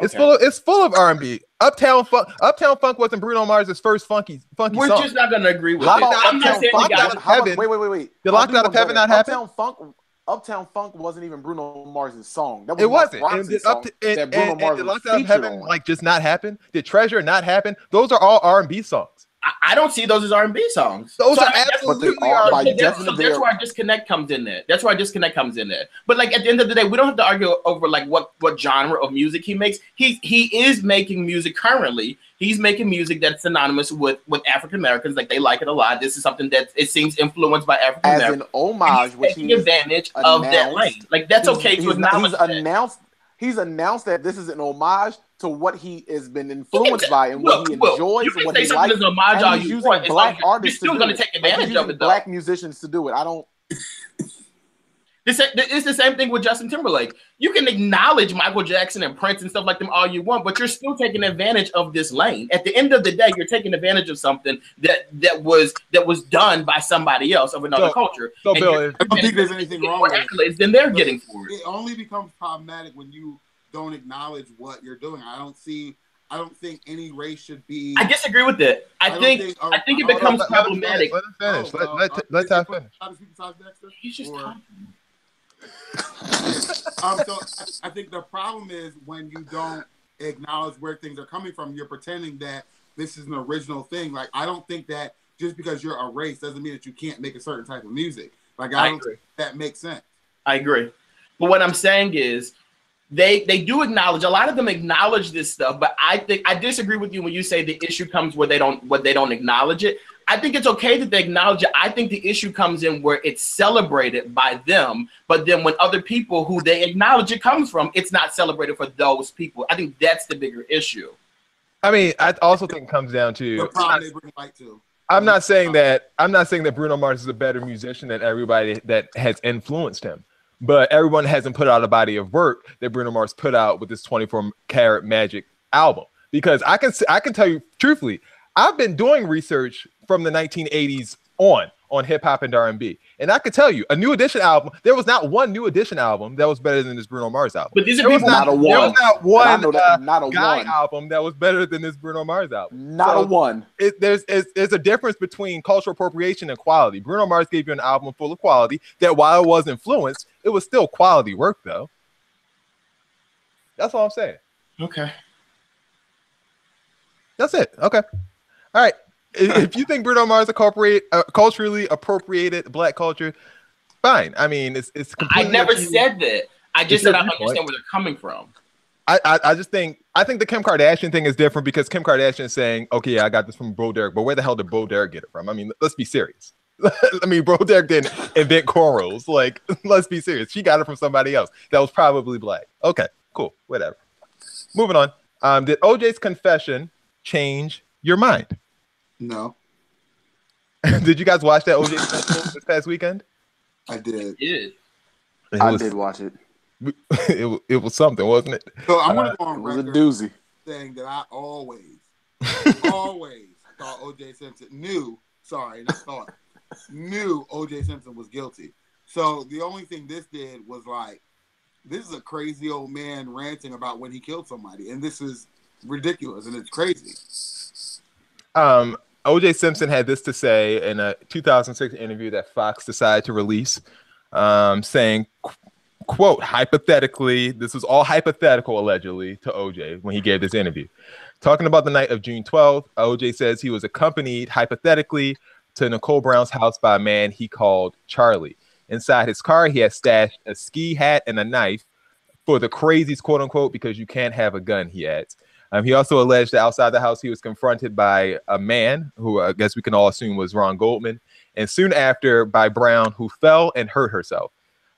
Speaker 2: It's full of R&B. Uptown Funk wasn't Bruno Mars's first funky song.
Speaker 1: We're just not gonna agree with it. I'm not saying
Speaker 5: wait.
Speaker 2: Did Locked Out of Heaven not happen?
Speaker 5: Uptown Funk wasn't even Bruno Mars's song.
Speaker 2: It wasn't. And did Locked Out of Heaven like just not happen? Did Treasure not happen? Those are all R&B songs.
Speaker 1: I don't see those as R&B songs.
Speaker 2: Those are absolutely R&B.
Speaker 1: That's where our disconnect comes in there. But like at the end of the day, we don't have to argue over like what genre of music he makes. He is making music currently. He's making music that's synonymous with African Americans. Like they like it a lot. This is something that it seems influenced by African Americans.
Speaker 5: As an homage, which
Speaker 1: taking advantage of that lane. Like that's okay to acknowledge.
Speaker 5: He's announced that this is an homage to what he has been influenced by and what he enjoys and what he likes. And he's using Black artists to do it.
Speaker 1: Take advantage of it,
Speaker 5: Black musicians to do it. I don't.
Speaker 1: It's the same thing with Justin Timberlake. You can acknowledge Michael Jackson and Prince and stuff like them all you want, but you're still taking advantage of this lane. At the end of the day, you're taking advantage of something that was done by somebody else of another culture.
Speaker 3: So, Bill, I don't think there's anything wrong with
Speaker 1: it. Then they're getting for it.
Speaker 3: It only becomes problematic when you don't acknowledge what you're doing. I don't think any race should be.
Speaker 1: I disagree with that. I think it becomes problematic.
Speaker 2: Let him finish. Let Ty finish.
Speaker 1: He's just talking.
Speaker 3: So I think the problem is when you don't acknowledge where things are coming from, you're pretending that this is an original thing. Like I don't think that just because you're a race doesn't mean that you can't make a certain type of music. Like I don't think that makes sense.
Speaker 1: I agree. But what I'm saying is they do acknowledge, a lot of them acknowledge this stuff, but I disagree with you when you say the issue comes where they don't acknowledge it. I think it's okay that they acknowledge it. I think the issue comes in where it's celebrated by them, but then when other people who they acknowledge it comes from, it's not celebrated for those people. I think that's the bigger issue.
Speaker 2: I mean, I also think it comes down to
Speaker 3: the problem they bring light to.
Speaker 2: I'm not saying that Bruno Mars is a better musician than everybody that has influenced him. But everyone hasn't put out a body of work that Bruno Mars put out with this 24 Karat Magic album. Because I can tell you truthfully, I've been doing research from the 1980s on hip hop and R&B, and I could tell you a New Edition album. There was not one New Edition album that was better than this Bruno Mars album.
Speaker 1: But these are people,
Speaker 5: not a one.
Speaker 2: There was not one
Speaker 5: not a
Speaker 2: Guy
Speaker 5: one
Speaker 2: album that was better than this Bruno Mars album.
Speaker 5: Not a one.
Speaker 2: There's a difference between cultural appropriation and quality. Bruno Mars gave you an album full of quality that, while it was influenced, it was still quality work, though. That's all I'm saying.
Speaker 1: Okay.
Speaker 2: That's it. Okay. All right. If you think Bruno Mars culturally appropriated black culture, fine. I mean, it's completely.
Speaker 1: I never said that. I just said I understand where they're coming from.
Speaker 2: I think the Kim Kardashian thing is different because Kim Kardashian is saying, okay, yeah, I got this from Bo Derek, but where the hell did Bo Derek get it from? I mean, let's be serious. I mean, Bo Derek didn't invent cornrows. Like, let's be serious. She got it from somebody else that was probably black. Okay, cool, whatever. Moving on. Did OJ's confession change your mind?
Speaker 3: No.
Speaker 2: Did you guys watch that OJ special this past weekend?
Speaker 3: I did.
Speaker 5: I did watch it.
Speaker 2: It was something, wasn't it?
Speaker 3: So I'm going to go on
Speaker 5: It was a
Speaker 3: record
Speaker 5: doozy.
Speaker 3: saying that I always thought O.J. Simpson knew O.J. Simpson was guilty. So the only thing this did was like, this is a crazy old man ranting about when he killed somebody, and this is ridiculous and it's crazy.
Speaker 2: O.J. Simpson had this to say in a 2006 interview that Fox decided to release, saying, quote, hypothetically, this was all hypothetical allegedly to O.J. when he gave this interview. Talking about the night of June 12th, O.J. says he was accompanied hypothetically to Nicole Brown's house by a man he called Charlie. Inside his car, he had stashed a ski hat and a knife for the crazies, quote unquote, because you can't have a gun, he adds. He also alleged that outside the house, he was confronted by a man who I guess we can all assume was Ron Goldman, and soon after by Brown, who fell and hurt herself.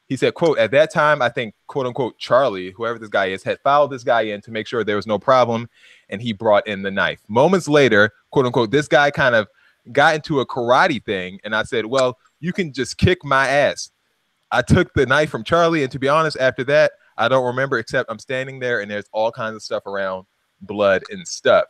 Speaker 2: He said, quote, at that time, I think, quote unquote, Charlie, whoever this guy is, had followed this guy in to make sure there was no problem, and he brought in the knife. Moments later, quote unquote, this guy kind of got into a karate thing, and I said, well, you can just kick my ass. I took the knife from Charlie, and to be honest, after that, I don't remember, except I'm standing there, and there's all kinds of stuff around, blood and stuff.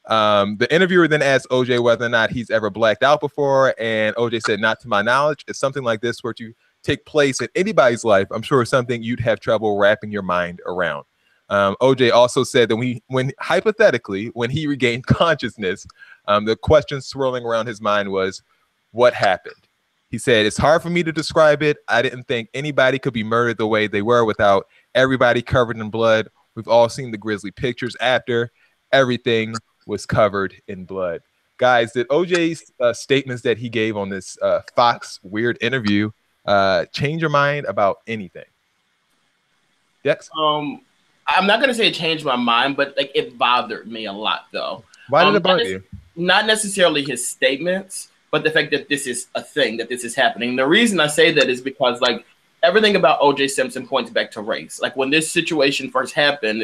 Speaker 2: The interviewer then asked OJ whether or not he's ever blacked out before, and OJ said, not to my knowledge. If something like this were to take place in anybody's life, I'm sure it's something you'd have trouble wrapping your mind around. OJ also said that when hypothetically, when he regained consciousness, the question swirling around his mind was, what happened? He said, it's hard for me to describe it. I didn't think anybody could be murdered the way they were without everybody covered in blood. We've all seen the grisly pictures after. Everything was covered in blood. Guys, did OJ's statements that he gave on this Fox weird interview change your mind about anything? Dex?
Speaker 1: I'm not going to say it changed my mind, but like it bothered me a lot, though.
Speaker 2: Why did it bother you?
Speaker 1: Not necessarily his statements, but the fact that this is a thing, that this is happening. The reason I say that is because, like, everything about O.J. Simpson points back to race. Like, when this situation first happened,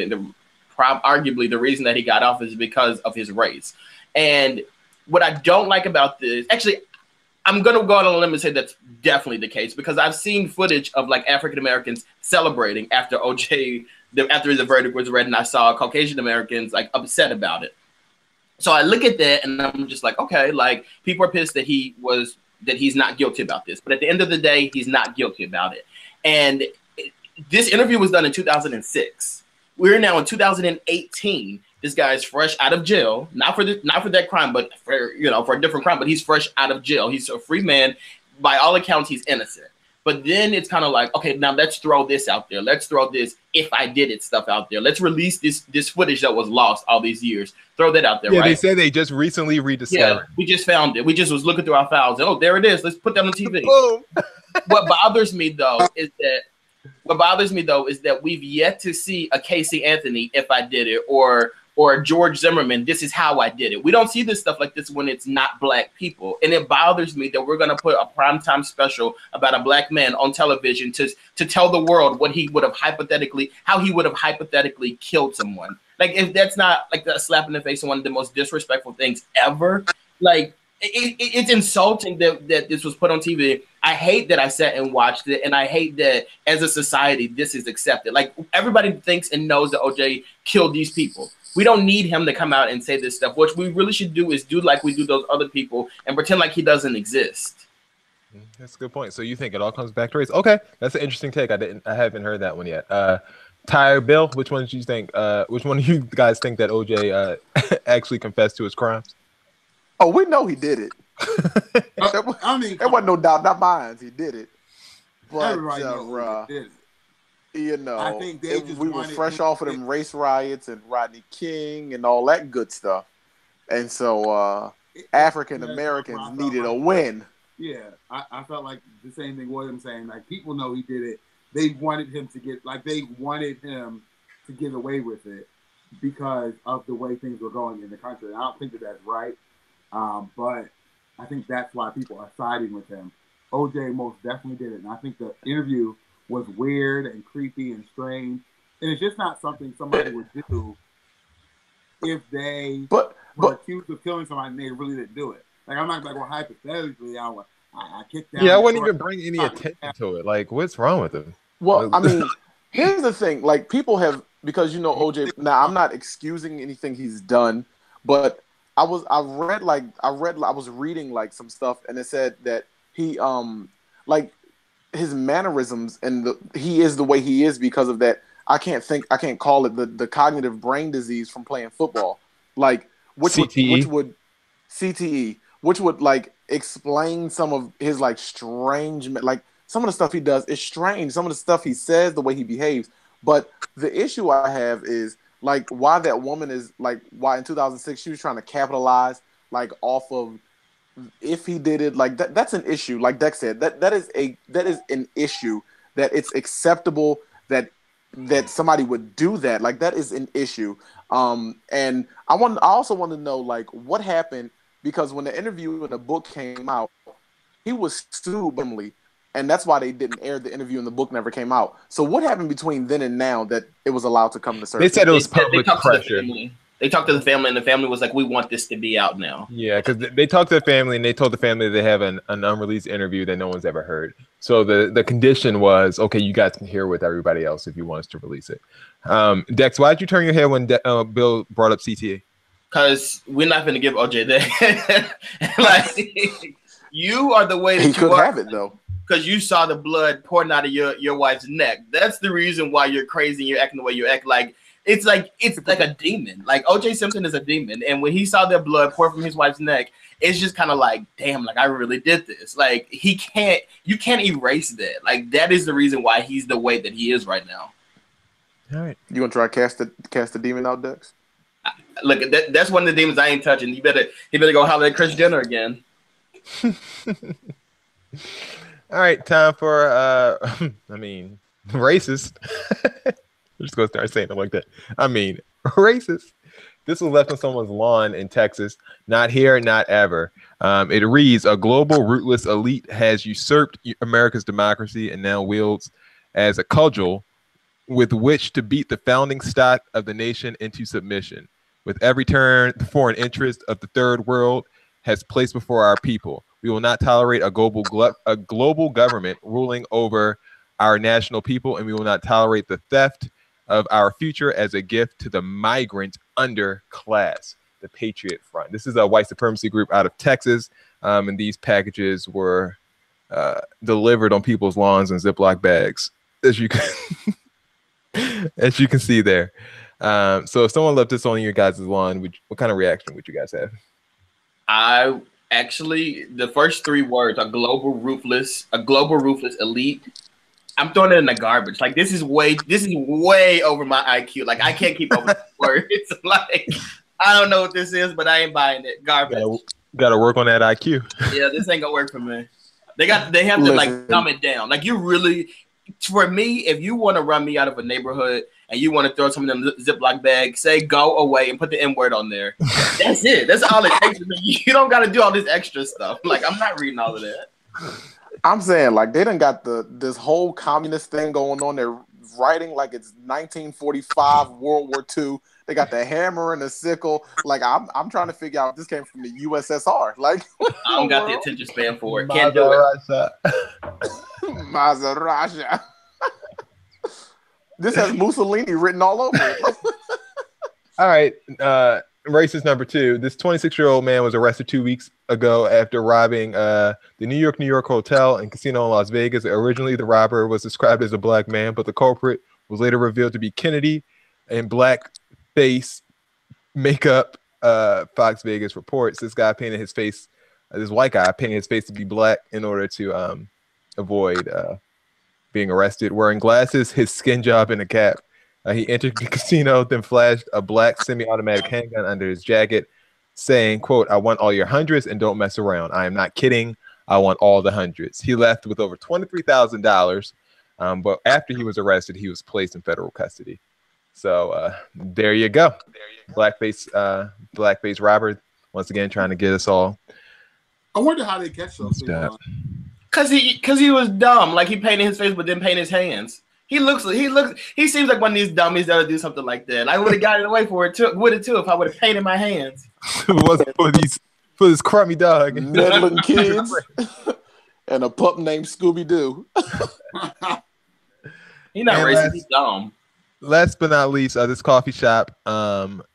Speaker 1: arguably the reason that he got off is because of his race. And what I don't like about this, actually, I'm going to go out on a limb and say that's definitely the case, because I've seen footage of, like, African Americans celebrating after after the verdict was read, and I saw Caucasian Americans, like, upset about it. So I look at that, and I'm just like, okay, like, people are pissed that he's not guilty about this. But at the end of the day, he's not guilty about it. And this interview was done in 2006. We're now in 2018. This guy is fresh out of jail, not for that crime, but for a different crime. But he's fresh out of jail. He's a free man. By all accounts, he's innocent. But then it's kind of like, okay, now let's throw this out there. Let's throw this "if I did it" stuff out there. Let's release this footage that was lost all these years. Throw that out there,
Speaker 2: yeah,
Speaker 1: right?
Speaker 2: They said they just recently rediscovered.
Speaker 1: Yeah, we just found it. We just was looking through our files. And, oh, there it is. Let's put that on TV.
Speaker 2: Boom.
Speaker 1: What bothers me though is that we've yet to see a Casey Anthony "if I did it" or George Zimmerman, "this is how I did it." We don't see this stuff like this when it's not black people. And it bothers me that we're going to put a primetime special about a black man on television to tell the world how he would have hypothetically killed someone. Like, if that's not like a slap in the face and one of the most disrespectful things ever, like, it's insulting that this was put on TV. I hate that I sat and watched it, and I hate that as a society this is accepted. Like, everybody thinks and knows that OJ killed these people. We don't need him to come out and say this stuff. What we really should do is do like we do those other people and pretend like he doesn't exist.
Speaker 2: That's a good point. So you think it all comes back to race? Okay, that's an interesting take. I haven't heard that one yet. Ty, Bill, which one do you think? Which one of you guys think that OJ actually confessed to his crimes?
Speaker 5: Oh, we know he did it.
Speaker 3: I mean,
Speaker 5: there wasn't no doubt, not mine. He did it. But
Speaker 3: everybody knows he did it.
Speaker 5: You know,
Speaker 3: I think we
Speaker 5: were fresh off of them race riots and Rodney King and all that good stuff, and so African Americans needed a win.
Speaker 3: Yeah, I felt like the same thing William saying. Like, people know he did it. They wanted him to get away with it because of the way things were going in the country. I don't think that that's right, but I think that's why people are siding with him. OJ most definitely did it, and I think the interview was weird and creepy and strange, and it's just not something somebody would do if they were accused of killing somebody and they really didn't do it. Like, I'm not like, well, hypothetically, I kicked down.
Speaker 2: Yeah, I wouldn't even bring any attention to it. Like, what's wrong with him?
Speaker 5: Well, I mean, here's the thing. Like, people have, because, you know, OJ, now I'm not excusing anything he's done, but I was reading like some stuff, and it said that he like his mannerisms and he is the way he is because of that. I can't call it the cognitive brain disease from playing football. Like, which would CTE, which would like explain some of his like strange, like some of the stuff he does is strange. Some of the stuff he says, the way he behaves. But the issue I have is like why that woman is like, why in 2006 she was trying to capitalize like off of if he did it, like that's an issue. Like Dex said, that is an issue, that it's acceptable that somebody would do that. Like, that is an issue. And I also want to know like what happened, because when the interview in the book came out, he was sued, and that's why they didn't air the interview, and the book never came out. So what happened between then and now that it was allowed to come to surface?
Speaker 2: They said it was public pressure.
Speaker 1: They talked to the family, and the family was like, we want this to be out now.
Speaker 2: Yeah, because they talked to the family, and they told the family they have an unreleased interview that no one's ever heard. So the condition was, okay, you guys can hear with everybody else if you want us to release it. Dex, why did you turn your head when Bill brought up CTA?
Speaker 1: Because we're not going to give OJ that. Like, you are the way that
Speaker 5: he could have it, though.
Speaker 1: Because you saw the blood pouring out of your wife's neck. That's the reason why you're crazy and you're acting the way you act. Like, it's like a demon. Like, OJ Simpson is a demon, and when he saw that blood pour from his wife's neck, it's just kind of like, damn, like I really did this. Like, you can't erase that. Like, that is the reason why he's the way that he is right now.
Speaker 2: All right,
Speaker 5: you gonna try to cast the demon out, Dex?
Speaker 1: Look, that's one of the demons I ain't touching. He better go holler at Kris Jenner again.
Speaker 2: All right, time for racist. I'm just gonna start saying it like that. I mean, racist. This was left on someone's lawn in Texas. Not here, not ever. It reads: a global rootless elite has usurped America's democracy and now wields as a cudgel with which to beat the founding stock of the nation into submission. With every turn, the foreign interest of the third world has placed before our people. We will not tolerate a global government ruling over our national people, and we will not tolerate the theft of our future as a gift to the migrant underclass, the Patriot Front. This is a white supremacy group out of Texas, and these packages were delivered on people's lawns in Ziploc bags, as you can see there. So if someone left this on your guys' lawn, what kind of reaction would you guys have?
Speaker 1: I actually, the first three words are global ruthless elite. I'm throwing it in the garbage. Like, this is way over my IQ. Like, I can't keep up with the words. Like, I don't know what this is, but I ain't buying it. Garbage.
Speaker 2: Gotta work on that IQ.
Speaker 1: Yeah, this ain't gonna work for me. They have to like dumb it down. Like, you really, for me, if you want to run me out of a neighborhood and you want to throw some of them Ziploc bags, say go away and put the N word on there. That's it. That's all it takes. You don't got to do all this extra stuff. Like, I'm not reading all of that.
Speaker 5: I'm saying, like, they done got this whole communist thing going on. They're writing like it's 1945 World War II. They got the hammer and the sickle. Like I'm trying to figure out if this came from the USSR. Like
Speaker 1: I don't got the attention span for it. Can't do it.
Speaker 5: Mazaraja. This has Mussolini written all over it.
Speaker 2: All right. Racist number 2. This 26-year-old man was arrested 2 weeks ago after robbing the New York hotel and casino in Las Vegas. Originally, the robber was described as a black man, but the culprit was later revealed to be Kennedy in black face makeup. Fox Vegas reports this guy painted his face, this white guy painted his face to be black in order to avoid being arrested. Wearing glasses, his skin job, and a cap. He entered the casino, then flashed a black semi-automatic handgun under his jacket, saying, quote, "I want all your hundreds and don't mess around. I am not kidding. I want all the hundreds." He left with over $23,000, but after he was arrested, he was placed in federal custody. So there you go. Blackface robber, once again, trying to get us all.
Speaker 3: I wonder how they catch those people.
Speaker 1: Cause he was dumb. Like he painted his face, but didn't paint his hands. He seems like one of these dummies that would do something like that. I would have gotten away for it too if I would have painted my hands.
Speaker 2: It wasn't for this crummy dog.
Speaker 5: Meddling kids and a pup named Scooby Doo.
Speaker 1: He's not racist. He's dumb.
Speaker 2: Last but not least, this coffee shop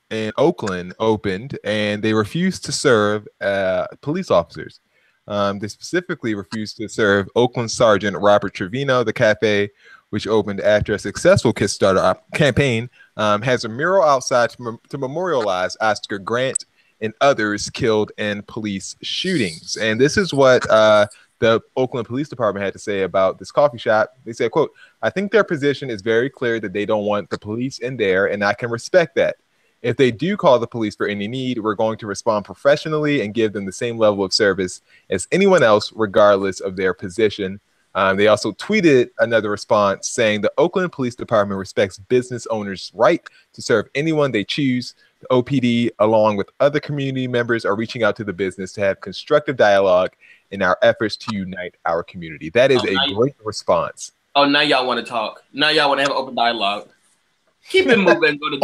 Speaker 2: in Oakland opened, and they refused to serve police officers. They specifically refused to serve Oakland Sergeant Robert Trevino. The cafe, which opened after a successful Kickstarter campaign, has a mural outside to memorialize Oscar Grant and others killed in police shootings. And this is what the Oakland Police Department had to say about this coffee shop. They said, quote, "I think their position is very clear that they don't want the police in there, and I can respect that. If they do call the police for any need, we're going to respond professionally and give them the same level of service as anyone else, regardless of their position." They also tweeted another response saying the Oakland Police Department respects business owners' right to serve anyone they choose. The OPD, along with other community members, are reaching out to the business to have constructive dialogue in our efforts to unite our community. That is a great response.
Speaker 1: Oh, now y'all want to talk. Now y'all want to have an open dialogue. Keep it moving. Go to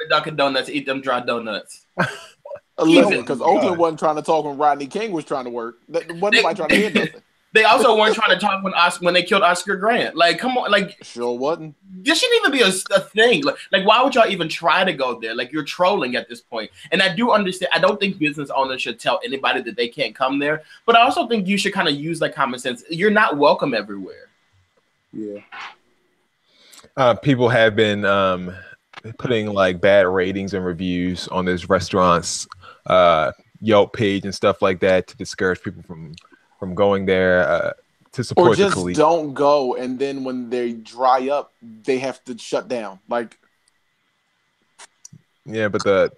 Speaker 1: Dunkin' Donuts, eat them dry donuts.
Speaker 5: Because Oakland wasn't trying to talk when Rodney King was trying to work. Wasn't nobody trying to hear nothing.
Speaker 1: They also weren't trying to talk when they killed Oscar Grant. Like, come on, like
Speaker 5: sure wasn't.
Speaker 1: This shouldn't even be a thing. Like, why would y'all even try to go there? Like, you're trolling at this point. And I do understand. I don't think business owners should tell anybody that they can't come there. But I also think you should kind of use like common sense. You're not welcome everywhere.
Speaker 3: Yeah.
Speaker 2: People have been putting like bad ratings and reviews on this restaurant's Yelp page and stuff like that to discourage people from going there to support the police.
Speaker 5: Or just don't go, and then when they dry up, they have to shut down. Like,
Speaker 2: yeah, but the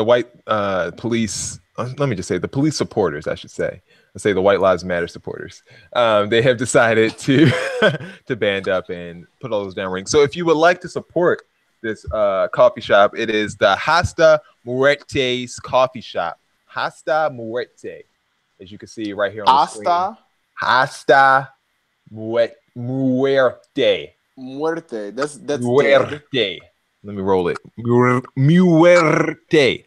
Speaker 2: white police. Let me just say the police supporters. I should say. Let's say the White Lives Matter supporters. They have decided to to band up and put all those down rings. So if you would like to support this coffee shop, it is the Hasta Muerte's coffee shop. Hasta Muerte. As you can see right here on the screen. Hasta Muerte.
Speaker 5: Muerte. That's
Speaker 2: Muerte.
Speaker 5: Dead.
Speaker 2: Let me roll it. Muerte.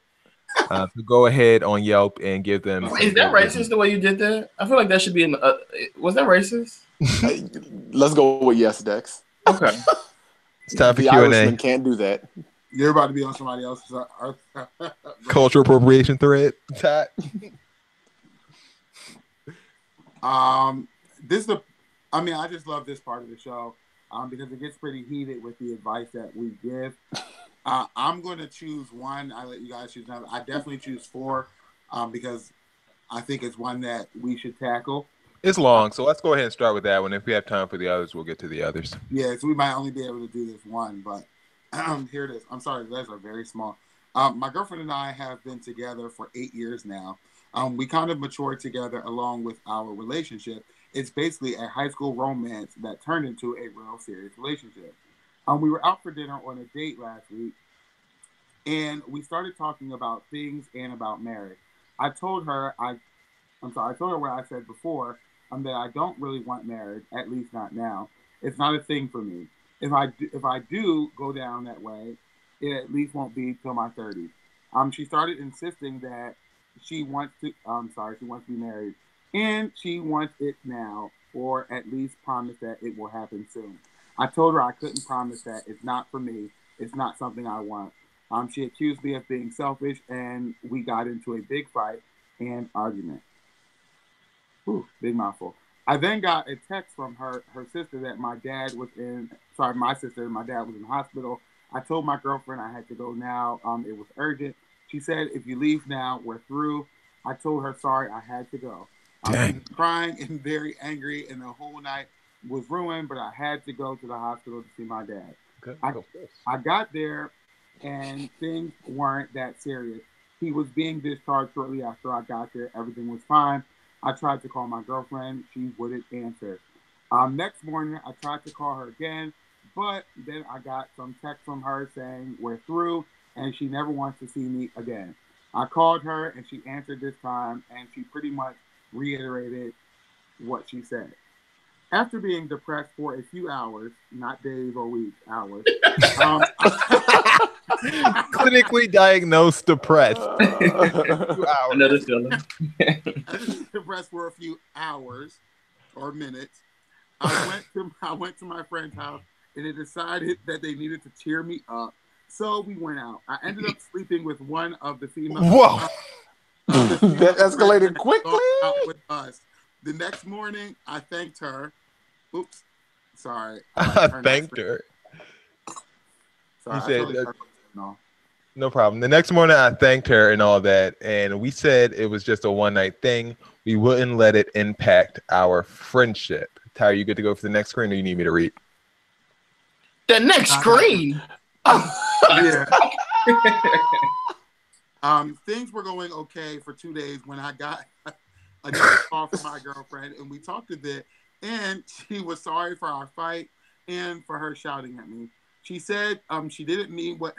Speaker 2: So go ahead on Yelp and give them.
Speaker 1: Is that racist the way you did that? I feel like that should be in. Was that racist?
Speaker 5: Let's go with yes, Dex.
Speaker 1: Okay.
Speaker 2: It's time for
Speaker 5: the
Speaker 2: Q&A.
Speaker 5: Irishman can't do that.
Speaker 3: You're about to be on somebody else's
Speaker 2: cultural appropriation thread.
Speaker 3: I just love this part of the show because it gets pretty heated with the advice that we give. I'm going to choose one. I let you guys choose another. I definitely choose 4 because I think it's one that we should tackle.
Speaker 2: It's long, so let's go ahead and start with that one. If we have time for the others, we'll get to the others.
Speaker 3: Yeah, so we might only be able to do this one, but here it is. I'm sorry, the letters are very small. My girlfriend and I have been together for 8 years now. We kind of matured together along with our relationship. It's basically a high school romance that turned into a real serious relationship. We were out for dinner on a date last week, and we started talking about things and about marriage. I told her what I said before, that I don't really want marriage, at least not now. It's not a thing for me. if I do go down that way, it at least won't be till my 30s. She started insisting that she wants to. She wants to be married, and she wants it now, or at least promise that it will happen soon. I told her I couldn't promise that. It's not for me. It's not something I want. She accused me of being selfish, and we got into a big fight and argument. Ooh, big mouthful. I then got a text from her sister that my dad was in. Sorry, my sister and my dad was in the hospital. I told my girlfriend I had to go now. It was urgent. She said, "If you leave now, we're through." I told her, "Sorry, I had to go." I was crying and very angry, and the whole night was ruined. But I had to go to the hospital to see my dad. I got there, and things weren't that serious. He was being discharged shortly after I got there. Everything was fine. I tried to call my girlfriend. She wouldn't answer. Next morning, I tried to call her again, but then I got some text from her saying we're through, and she never wants to see me again. I called her, and she answered this time, and she pretty much reiterated what she said. After being depressed for a few hours, not days or weeks, hours.
Speaker 2: Clinically diagnosed depressed.
Speaker 1: Another feeling.
Speaker 3: Depressed for a few hours or minutes. I went to my friend's house, and they decided that they needed to cheer me up. So we went out. I ended up sleeping with one of the female.
Speaker 2: Whoa!
Speaker 5: That escalated quickly.
Speaker 3: Out with us. The next morning, I thanked her. Oops, sorry.
Speaker 2: I thanked her.
Speaker 3: Sorry,
Speaker 2: you said no problem. The next morning, I thanked her and all that, and we said it was just a one-night thing. We wouldn't let it impact our friendship. Tyler, you good to go for the next screen, or you need me to read?
Speaker 1: The next screen.
Speaker 3: Yeah. Things were going okay for 2 days when I got another call from my girlfriend, and we talked a bit. And she was sorry for our fight and for her shouting at me. She said she didn't mean what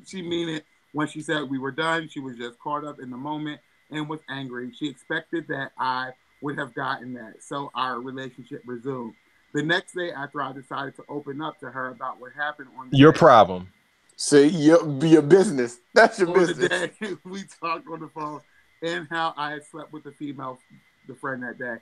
Speaker 3: she meant it when she said we were done. She was just caught up in the moment and was angry. She expected that I would have gotten that, so our relationship resumed. The next day, after I decided to open up to her about what happened on the
Speaker 2: Your
Speaker 3: day,
Speaker 2: problem.
Speaker 5: See, your business. That's your business.
Speaker 3: The day, we talked on the phone and how I had slept with the friend that day.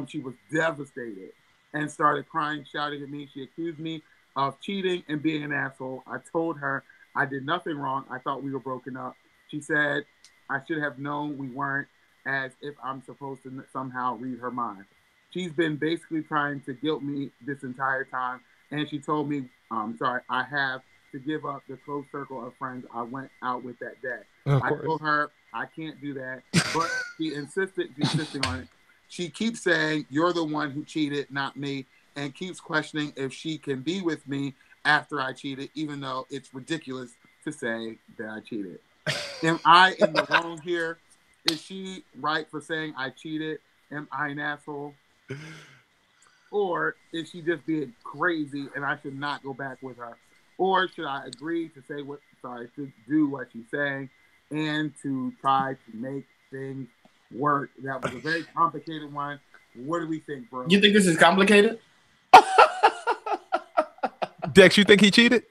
Speaker 3: She was devastated and started crying, shouting at me. She accused me of cheating and being an asshole. I told her I did nothing wrong. I thought we were broken up. She said I should have known we weren't, as if I'm supposed to somehow read her mind. She's been basically trying to guilt me this entire time, and she told me, I have to give up the close circle of friends I went out with that day. I told her I can't do that, but she's insisting on it. She keeps saying, "You're the one who cheated, not me," and keeps questioning if she can be with me after I cheated, even though it's ridiculous to say that I cheated. Am I in the wrong here? Is she right for saying I cheated? Am I an asshole? Or is she just being crazy and I should not go back with her? Or should I agree to to do what she's saying and to try to make things work? That was a very complicated one. What do we think, bro?
Speaker 1: You think this is complicated?
Speaker 2: Dex, you think he cheated?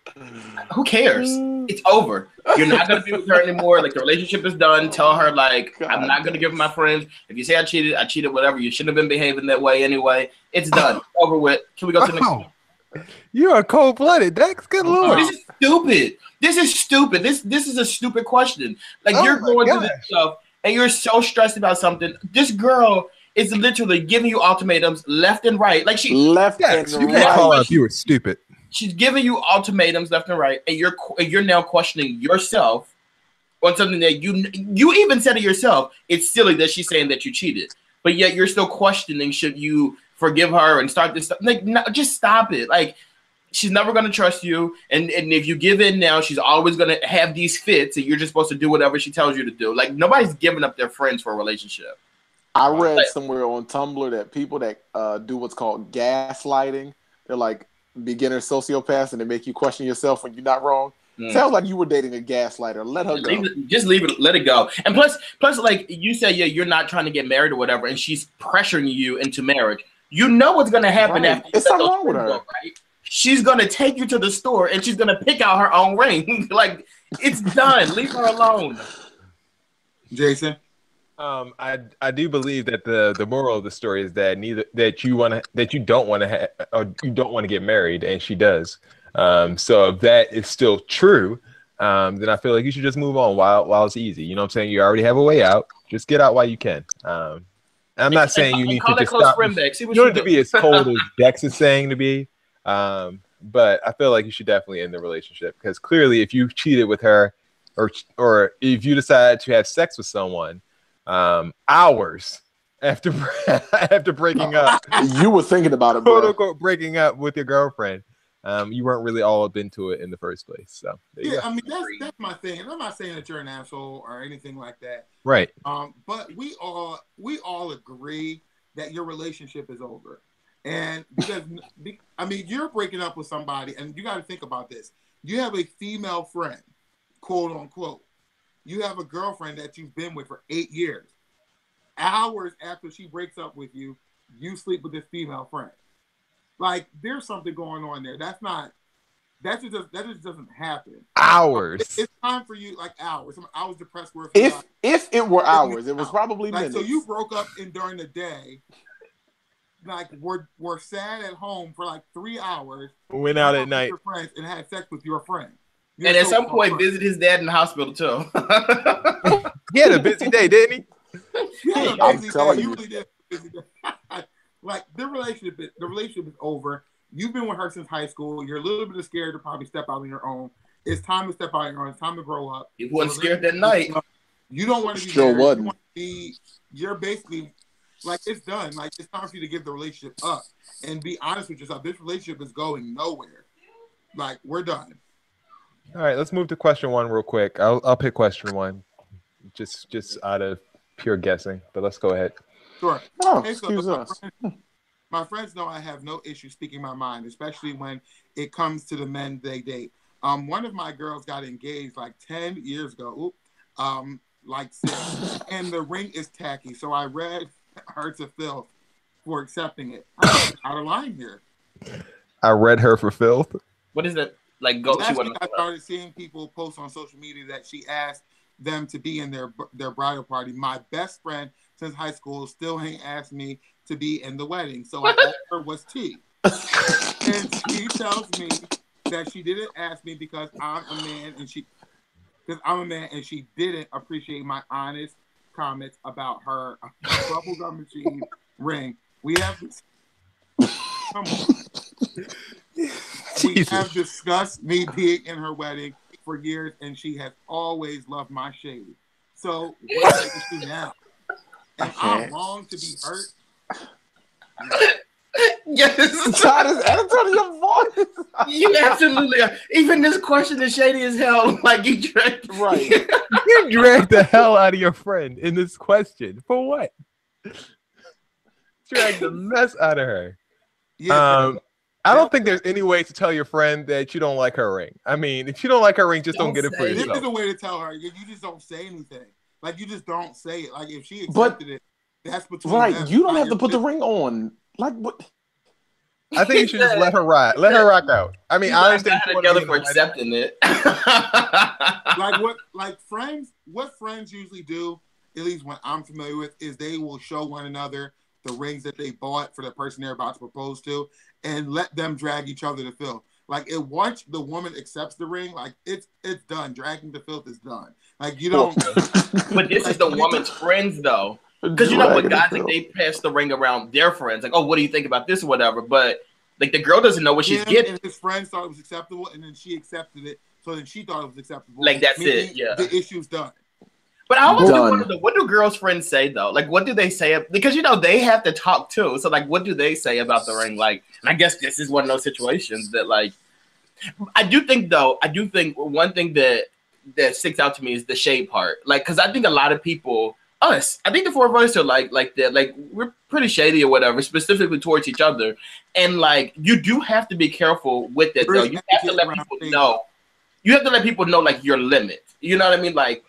Speaker 1: Who cares? It's over. You're not going to be with her anymore. Like, the relationship is done. Tell her, like, I'm not going to give her my friends. If you say I cheated, whatever. You shouldn't have been behaving that way anyway. It's done. It's over with. Can we go to the next one?
Speaker 2: You are cold-blooded, Dex. Good Lord.
Speaker 1: This is stupid. This is a stupid question. Like, you're going through this stuff, and you're so stressed about something. This girl is literally giving you ultimatums left and right. Like, she
Speaker 5: left and
Speaker 2: right. You can't call out if you were stupid.
Speaker 1: She's giving you ultimatums left and right, and you're now questioning yourself on something that you even said to yourself. It's silly that she's saying that you cheated, but yet you're still questioning, should you forgive her and start this stuff? Like, no, just stop it. Like, she's never going to trust you, and if you give in now, she's always going to have these fits, and you're just supposed to do whatever she tells you to do. Like, nobody's giving up their friends for a relationship.
Speaker 5: I read somewhere on Tumblr that people that do what's called gaslighting, they're like beginner sociopaths, and they make you question yourself when you're not wrong. Sounds like you were dating a gaslighter. Let her go.
Speaker 1: Just leave it. Let it go. And plus, like you said, yeah, you're not trying to get married or whatever, and she's pressuring you into marriage. You know what's going to happen after.
Speaker 5: It's something wrong with her.
Speaker 1: Right? she's gonna take you to the store and she's gonna pick out her own ring. Like, it's done. Leave her alone.
Speaker 3: Jason.
Speaker 2: I do believe that the moral of the story is that you don't want to get married, and she does. So if that is still true, then I feel like you should just move on while it's easy. You know what I'm saying? You already have a way out. Just get out while you can. I'm not saying you need to just stop. You don't need to be as cold as Dex is saying to be. But I feel like you should definitely end the relationship, because clearly if you cheated with her or if you decide to have sex with someone hours after breaking up,
Speaker 5: you were thinking about it,
Speaker 2: quote
Speaker 5: bro.
Speaker 2: unquote, breaking up with your girlfriend, you weren't really all up into it in the first place. So
Speaker 3: yeah, I mean that's my thing, and I'm not saying that you're an asshole or anything like that,
Speaker 2: right?
Speaker 3: But we all agree that your relationship is over, and because I mean you're breaking up with somebody, and you got to think about this. You have a female friend, quote unquote. You have a girlfriend that you've been with for 8 years. Hours after she breaks up with you, you sleep with this female friend. Like, there's something going on there. That just doesn't happen.
Speaker 2: Hours.
Speaker 3: It's time for you, like hours. I was depressed.
Speaker 5: If it were hours, it was probably minutes.
Speaker 3: So you broke up during the day. Like we're sad at home for like 3 hours.
Speaker 2: Went out at night.
Speaker 3: Your friends and had sex with your friend.
Speaker 1: And at some point, visit his dad in the hospital too.
Speaker 2: He had a busy day, didn't he?
Speaker 3: I'm telling you. Like the relationship is over. You've been with her since high school. You're a little bit scared to probably step out on your own. It's time to step out on your own. It's time to grow up.
Speaker 1: You wasn't scared that night.
Speaker 3: You don't want to be
Speaker 5: sure
Speaker 3: married.
Speaker 5: Wasn't.
Speaker 3: You're basically like, it's done. Like, it's time for you to give the relationship up and be honest with yourself. This relationship is going nowhere. Like, we're done.
Speaker 2: All right, let's move to question one real quick. I'll pick question one, just out of pure guessing. But let's go ahead.
Speaker 3: Sure.
Speaker 5: Oh, excuse us.
Speaker 3: My friends know I have no issue speaking my mind, especially when it comes to the men they date. One of my girls got engaged like 10 years ago. Like 6, and the ring is tacky. So I read her to Phil for accepting it. I'm out of line here.
Speaker 2: I read her for filth.
Speaker 1: What is that? Like,
Speaker 3: Last week I started seeing people post on social media that she asked them to be in their bridal party. My best friend since high school still ain't asked me to be in the wedding, so I asked her what's tea. And she tells me that she didn't ask me because I'm a man, and she didn't appreciate my honest comments about her bubblegum machine ring. We have this. Come on. We have discussed me being in her wedding for years, and she has always loved my shade. So what is the issue now? Am I wrong to be hurt?
Speaker 1: Yes.
Speaker 5: Todd is attitude your voice.
Speaker 1: You absolutely are. Even this question is shady as hell. Like, you dragged
Speaker 2: You dragged the hell out of your friend in this question. For what? Dragged the mess out of her.
Speaker 3: Yeah.
Speaker 2: I don't think there's any way to tell your friend that you don't like her ring. I mean, if you don't like her ring, just don't get it for yourself.
Speaker 3: This is a way to tell her. You just don't say anything. Like, you just don't say it. Like, if she accepted it, that's between them.
Speaker 5: You don't have to put the ring on. Like, what?
Speaker 2: I think you should just let her ride. Let her rock out. I mean, I understand
Speaker 1: together for accepting it.
Speaker 3: What friends usually do, at least when I'm familiar with, is they will show one another the rings that they bought for the person they're about to propose to, and let them drag each other to filth. Like, once the woman accepts the ring, like it's done. Dragging to filth is done. Like, you don't.
Speaker 1: But this is the woman's friends, though. Because you know what, guys, like, they pass the ring around their friends, like, oh, what do you think about this or whatever? But like, the girl doesn't know what she's getting.
Speaker 3: And his friends thought it was acceptable, and then she accepted it, so then she thought it was acceptable.
Speaker 1: Like, that's it. Yeah,
Speaker 3: the issue's done.
Speaker 1: But I always do wonder, what do girls' friends say though? Like, what do they say? Because you know they have to talk too. So like, what do they say about the ring? Like, and I guess this is one of those situations that, like, I do think one thing that sticks out to me is the shade part. Like, because I think a lot of people, I think the four of us are like that. Like, we're pretty shady or whatever, specifically towards each other. And like, you do have to be careful with it though. You have to let people know. You have to let people know, like, your limit. You know what I mean? Like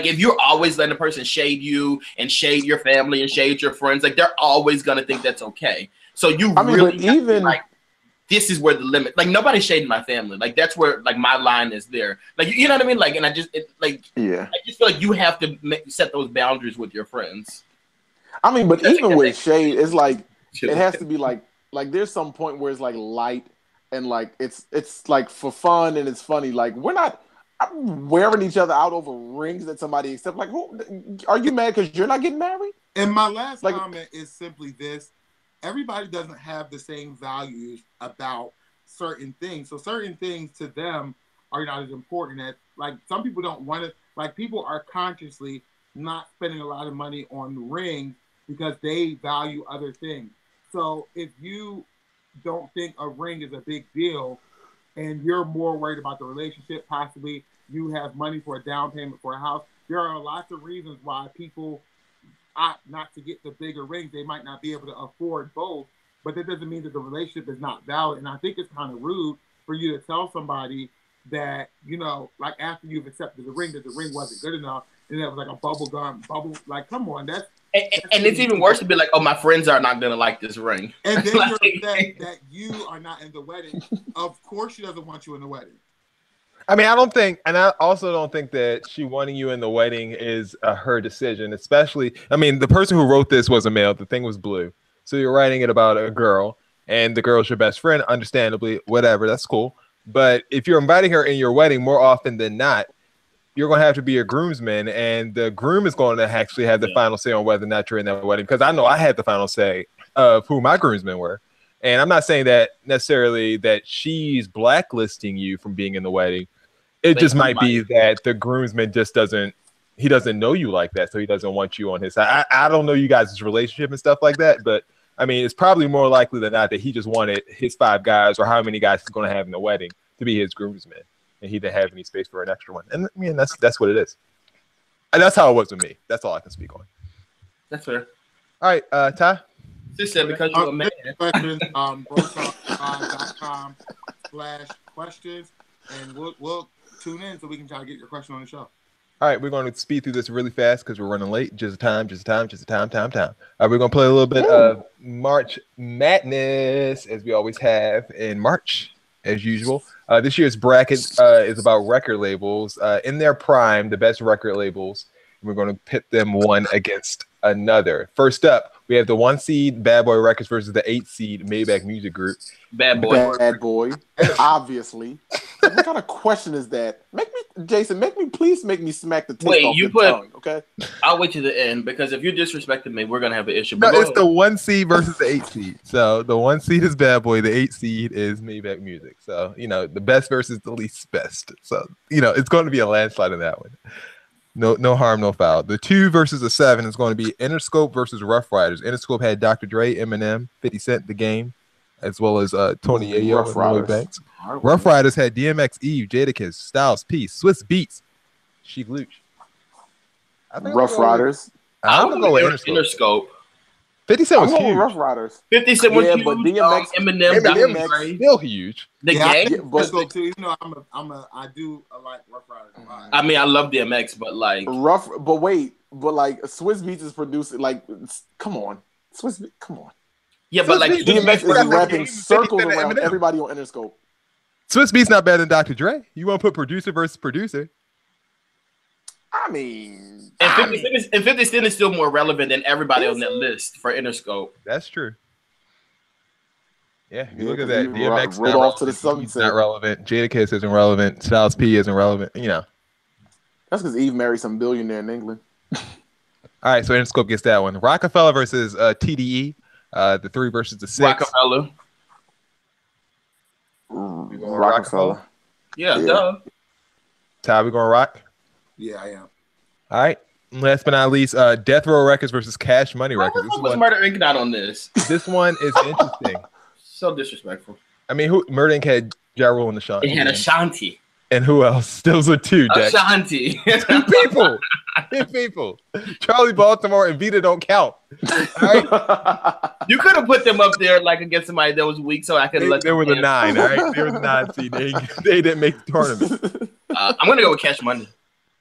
Speaker 1: if you're always letting a person shade you and shade your family and shade your friends, like, they're always gonna think that's okay. So you really have to, like, this is where the limit. Like nobody's shading my family. Like that's where like my line is there. Like you know what I mean. Like and I just I just feel like you have to set those boundaries with your friends.
Speaker 5: I mean, but even with shade, it's like it has to be like there's some point where it's like light and like it's like for fun and it's funny. Like we're not wearing each other out over rings that somebody accepts. Like, who, are you mad because you're not getting married?
Speaker 3: And my last comment is simply this: everybody doesn't have the same values about certain things. So certain things to them are not as important as like some people don't want to. Like people are consciously not spending a lot of money on rings because they value other things. So if you don't think a ring is a big deal and you're more worried about the relationship, possibly you have money for a down payment for a house, there are lots of reasons why people opt not to get the bigger rings. They might not be able to afford both, but that doesn't mean that the relationship is not valid. And I think it's kind of rude for you to tell somebody that, you know, like after you've accepted the ring, that the ring wasn't good enough and that was like a bubble. Like, come on, that's
Speaker 1: and it's even worse to be like, oh, my friends are not gonna like this ring.
Speaker 3: And then you're upset that you are not in the wedding. Of course, she doesn't want you in the wedding.
Speaker 2: I mean, I don't think, and I also don't think that she wanting you in the wedding is her decision. Especially, I mean, the person who wrote this was a male. The thing was blue, so you're writing it about a girl, and the girl's your best friend. Understandably, whatever, that's cool. But if you're inviting her in your wedding more often than not, you're going to have to be a groomsman, and the groom is going to actually have the final say on whether or not you're in that wedding. Because I know I had the final say of who my groomsmen were. And I'm not saying that necessarily that she's blacklisting you from being in the wedding. It just might be that the groomsman just doesn't know you like that. So he doesn't want you on his side. I don't know you guys' relationship and stuff like that. But I mean, it's probably more likely than not that he just wanted his 5 guys or how many guys he's going to have in the wedding to be his groomsmen. And he didn't have any space for an extra one. And I mean, that's what it is. And that's how it was with me. That's all I can speak on.
Speaker 1: That's fair.
Speaker 2: All right, Ty?
Speaker 1: Just said because you're a man.
Speaker 3: Questions, brotalk.com/questions, and we'll tune in so we can try to get your question on the show.
Speaker 2: All right, we're going to speed through this really fast because we're running late. Just time. All right, we're going to play a little bit of March Madness, as we always have in March, as usual. This year's bracket is about record labels in their prime, the best record labels. We're going to pit them one against another. First up, we have the 1 seed Bad Boy Records versus the 8 seed Maybach Music Group.
Speaker 5: Bad Boy, obviously. What kind of question is that? Jason, please make me smack the taste off your tongue, okay?
Speaker 1: I'll wait to the end because if you're disrespecting me, we're gonna have an issue.
Speaker 2: No, it's the 1 seed versus the 8 seed. So the 1 seed is Bad Boy, the 8 seed is Maybach Music. So the best versus the least best. So it's going to be a landslide in that one. No harm, no foul. The 2 versus the 7 is going to be Interscope versus Rough Riders. Interscope had Dr. Dre, Eminem, 50 Cent, The Game, as well as Tony Yayo and Lloyd Banks. Rough Riders had DMX, Eve, Jadakiss, Styles P, Swiss Beats, Chic Luch.
Speaker 5: Rough Riders.
Speaker 2: I'm gonna go with
Speaker 1: Interscope.
Speaker 2: 50 Cent was huge.
Speaker 5: Rough Riders.
Speaker 1: 50 Cent was huge.
Speaker 5: But DMX,
Speaker 1: Eminem
Speaker 2: still huge.
Speaker 1: The Game.
Speaker 3: But too, I do like Rough Riders.
Speaker 1: I mean, I love DMX, but like
Speaker 5: like Swiss Beats is producing. Like, come on, come on.
Speaker 1: Yeah, but like
Speaker 5: DMX is rapping circles around everybody on Interscope.
Speaker 2: Swiss Beats not better than Dr. Dre. You want to put producer versus producer?
Speaker 5: I mean,
Speaker 1: and 50 Cent is still more relevant than everybody on that list for Interscope.
Speaker 2: That's true. Yeah, if you look at that, DMX
Speaker 5: rolled off to the sunset.
Speaker 2: Not relevant. Jadakiss isn't relevant. Styles P isn't relevant. That's
Speaker 5: because Eve married some billionaire in England.
Speaker 2: All right, so Interscope gets that one. Rockefeller versus TDE. The 3 versus the 6.
Speaker 1: Rockefeller.
Speaker 5: Rockefeller.
Speaker 1: Yeah, duh.
Speaker 2: Ty, we going to rock?
Speaker 3: Yeah, I am.
Speaker 2: All right. Last but not least, Death Row Records versus Cash Money Records.
Speaker 1: Who was Murder Inc. not on this?
Speaker 2: This one is interesting.
Speaker 1: So disrespectful.
Speaker 2: I mean, Murder Inc. had Ja Rule and Ashanti.
Speaker 1: It had Ashanti.
Speaker 2: And who else? Those are 2, Jack.
Speaker 1: Ashanti.
Speaker 2: 2 people. 2 people. Charlie Baltimore and Vita don't count. All right?
Speaker 1: You could have put them up there like against somebody that was weak, so I could let them.
Speaker 2: They were the 9, all right? They were the 9 seed. They didn't make the tournament.
Speaker 1: I'm going to go with Cash Money.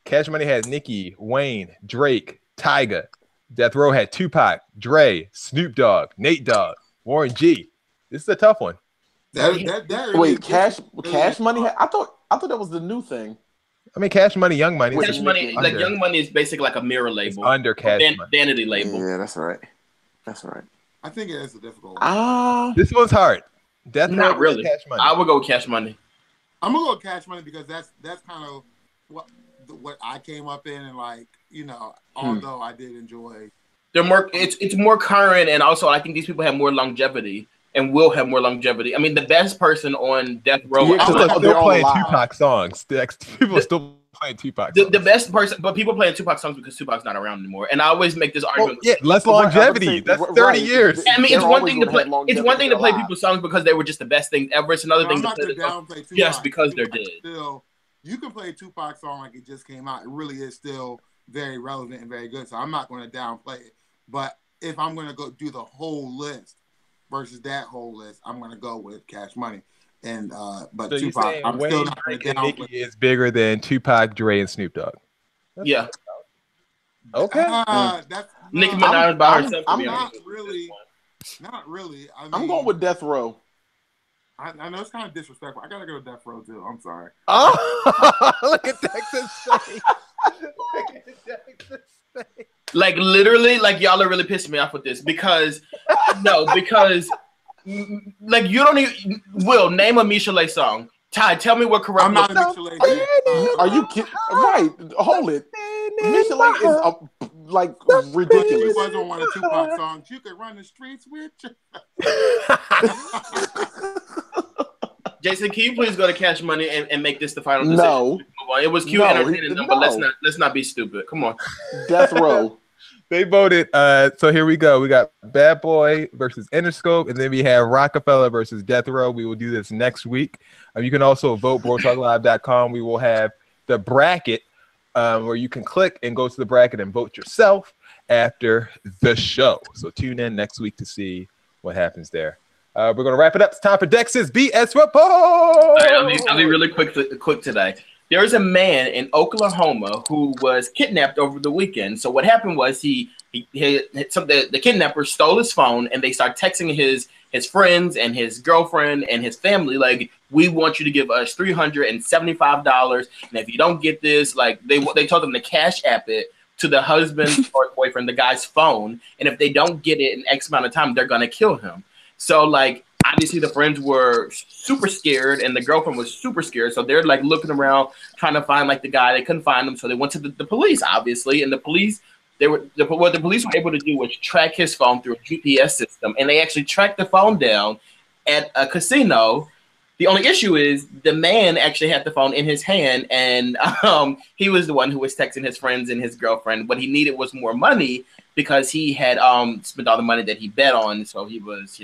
Speaker 2: Cash Money had Nicki, Wayne, Drake, Tyga. Death Row had Tupac, Dre, Snoop Dogg, Nate Dogg, Warren G. This is a tough one.
Speaker 5: Wait, cash money? I thought that was the new thing.
Speaker 2: I mean, Cash Money, Young Money.
Speaker 1: Cash Money, like Young Money is basically like a mirror label.
Speaker 2: It's under Cash Money.
Speaker 1: Vanity label.
Speaker 5: Yeah, that's right. That's right.
Speaker 3: I think it is a difficult one.
Speaker 2: This one's hard.
Speaker 1: Not really.
Speaker 2: Cash Money.
Speaker 1: I would go with Cash Money.
Speaker 3: I'm gonna go with Cash Money because that's kind of what I came up in, and like, you know, although I did enjoy.
Speaker 1: They're more. It's more current, and also I think these people have more longevity and will have more longevity. I mean, the best person on Death Row.
Speaker 2: Yeah, because they're still playing Tupac songs. People are still playing Tupac songs.
Speaker 1: The best person, but people playing Tupac songs because Tupac's not around anymore. And I always make this argument.
Speaker 2: Yeah, less longevity. That's 30 years.
Speaker 1: I mean, it's one thing to play. It's one thing to play people's songs because they were just the best thing ever. It's another thing to play the just because they're dead.
Speaker 3: Still, you can play a Tupac song like it just came out. It really is still very relevant and very good. So I'm not going to downplay it. But if I'm going to go do the whole list versus that whole list, I'm going to go with Cash Money. And but so Tupac, I'm
Speaker 2: Wayne,
Speaker 3: still not going to downplay.
Speaker 2: Nicki is bigger than Tupac, Dre, and Snoop Dogg.
Speaker 1: Yeah.
Speaker 2: Okay.
Speaker 1: Nicki Minaj by herself.
Speaker 3: I'm not really. Not really. I mean,
Speaker 5: I'm going with Death Row.
Speaker 3: I know it's kind of disrespectful. I gotta go with Death Row too. I'm sorry.
Speaker 2: Oh, look at Texas face.
Speaker 1: Like literally, like y'all are really pissing me off with this because like you don't even Will name a Michelet song. Ty, tell me what corrupt.
Speaker 3: I'm not a Michelet.
Speaker 5: Are you kidding? Right, hold it. Michelet is like ridiculous.
Speaker 3: It wasn't one of Tupac songs. You could run the streets with you.
Speaker 1: Jason, can you please go to Cash Money and make this the final decision?
Speaker 5: No.
Speaker 1: It was cute entertaining, but let's not be stupid. Come on.
Speaker 5: Death Row.
Speaker 2: They voted. So here we go. We got Bad Boy versus Interscope, and then we have Rockefeller versus Death Row. We will do this next week. You can also vote BroTalkLive.com. We will have the bracket where you can click and go to the bracket and vote yourself after the show. So tune in next week to see what happens there. We're going to wrap it up. It's time for Dex's BS Report.
Speaker 1: I'll be really quick today. There's a man in Oklahoma who was kidnapped over the weekend. So what happened was the kidnapper stole his phone and they started texting his friends and his girlfriend and his family like, we want you to give us $375, and if you don't get this, like they told them to cash app it to the husband or boyfriend, the guy's phone, and if they don't get it in X amount of time, they're gonna kill him. So like obviously the friends were super scared and the girlfriend was super scared. So they're like looking around trying to find like the guy. They couldn't find him, so they went to the police, obviously, and the police. What the police were able to do was track his phone through a GPS system, and they actually tracked the phone down at a casino. The only issue is the man actually had the phone in his hand, and he was the one who was texting his friends and his girlfriend. What he needed was more money because he had spent all the money that he bet on, so he was,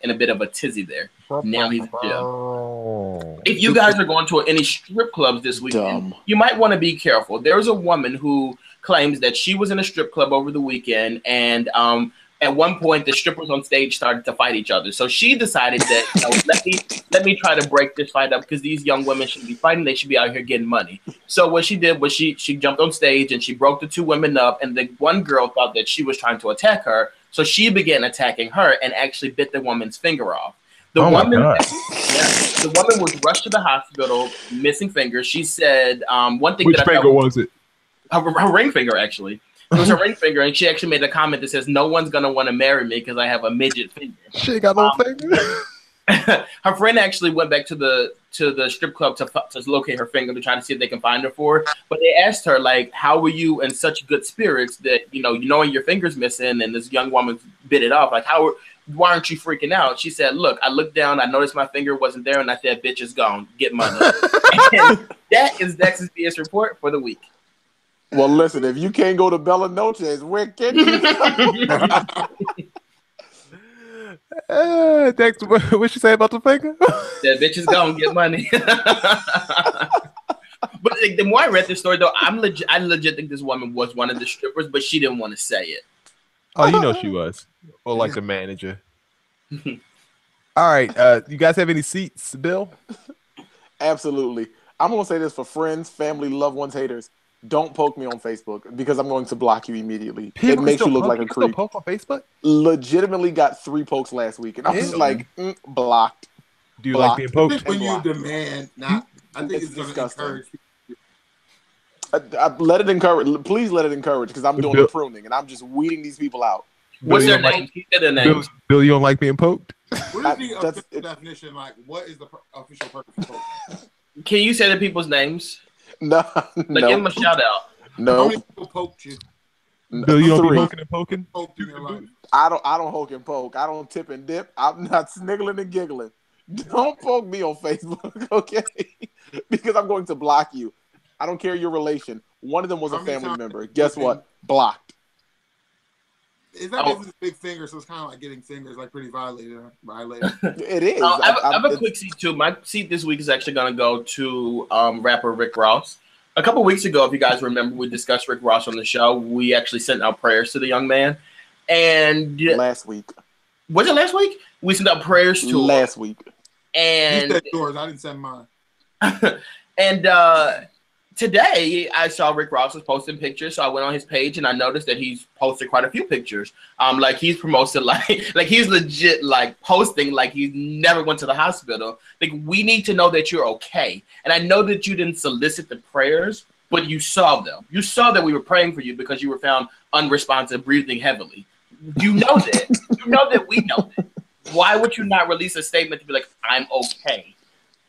Speaker 1: in a bit of a tizzy there. Now he's in jail. If you guys are going to any strip clubs this weekend, you might want to be careful. There's a woman who claims that she was in a strip club over the weekend, and at one point the strippers on stage started to fight each other. So she decided that let me try to break this fight up because these young women shouldn't be fighting; they should be out here getting money. So what she did was she jumped on stage and she broke the two women up, and the one girl thought that she was trying to attack her, so she began attacking her and actually bit the woman's finger off. The woman was rushed to the hospital, missing fingers. She said one thing.
Speaker 2: Which finger was it?
Speaker 1: Her ring finger, actually. It was her ring finger, and she actually made a comment that says, "No one's gonna want to marry me because I have a midget finger."
Speaker 2: She got no finger.
Speaker 1: Her friend actually went back to the strip club to locate her finger to try to see if they can find her for her. But they asked her, like, "How were you in such good spirits that knowing your finger's missing and this young woman bit it off? Like, why aren't you freaking out?" She said, "Look, I looked down, I noticed my finger wasn't there, and I said, bitch is gone, get money." And that is Dex's BS report for the week.
Speaker 5: Well, listen, if you can't go to Bella Noche's, where can you go?
Speaker 2: Dex, what you say about the finger?
Speaker 1: That bitch is gone, get money. But like, the more I read this story, though, I legit think this woman was one of the strippers, but she didn't want to say it.
Speaker 2: Oh, she was. Or like the manager. All right. You guys have any seats, Bill?
Speaker 5: Absolutely. I'm going to say this for friends, family, loved ones, haters. Don't poke me on Facebook because I'm going to block you immediately. It makes you look like a creep.
Speaker 2: Poke on Facebook?
Speaker 5: Legitimately got 3 pokes last week, and I was just like, blocked.
Speaker 2: Do you like being
Speaker 3: I
Speaker 2: poked?
Speaker 3: think when you demand, not, I think
Speaker 5: It's
Speaker 3: it's going to
Speaker 5: disgusting.
Speaker 3: encourage.
Speaker 5: Let it encourage. Please let it encourage because I'm doing the pruning and I'm just weeding these people out.
Speaker 1: What's
Speaker 2: Bill,
Speaker 1: their name? Keep their names.
Speaker 2: Bill, you don't like being poked?
Speaker 3: What is the official definition? Like, what is the official purpose of poke?
Speaker 1: Can you say the people's names?
Speaker 5: No,
Speaker 1: Like, give them a shout out.
Speaker 3: How
Speaker 5: No,
Speaker 3: many people poked you?
Speaker 2: Bill, you don't be
Speaker 5: 3.
Speaker 2: poking and poking?
Speaker 3: Poked in your life?
Speaker 5: I don't hoke and poke. I don't tip and dip. I'm not sniggling and giggling. Don't poke me on Facebook, okay? Because I'm going to block you. I don't care your relation. One of them was a family member. Guess what? Blocked.
Speaker 3: Is that business big finger? So it's kind of like getting fingers, like pretty violated.
Speaker 5: It is.
Speaker 1: I have a quick seat too. My seat this week is actually going to go to rapper Rick Ross. A couple weeks ago, if you guys remember, we discussed Rick Ross on the show. We actually sent out prayers to the young man. And
Speaker 5: last week.
Speaker 1: Was it last week? We sent out prayers to
Speaker 5: last week.
Speaker 3: And you said yours. I didn't send mine.
Speaker 1: And today I saw Rick Ross was posting pictures, so I went on his page and I noticed that he's posted quite a few pictures. Like he's promoted like he's legit like posting like he's never went to the hospital. Like we need to know that you're okay. And I know that you didn't solicit the prayers, but you saw them. You saw that we were praying for you because you were found unresponsive, breathing heavily. You know that. You know that we know that. Why would you not release a statement to be like, I'm okay,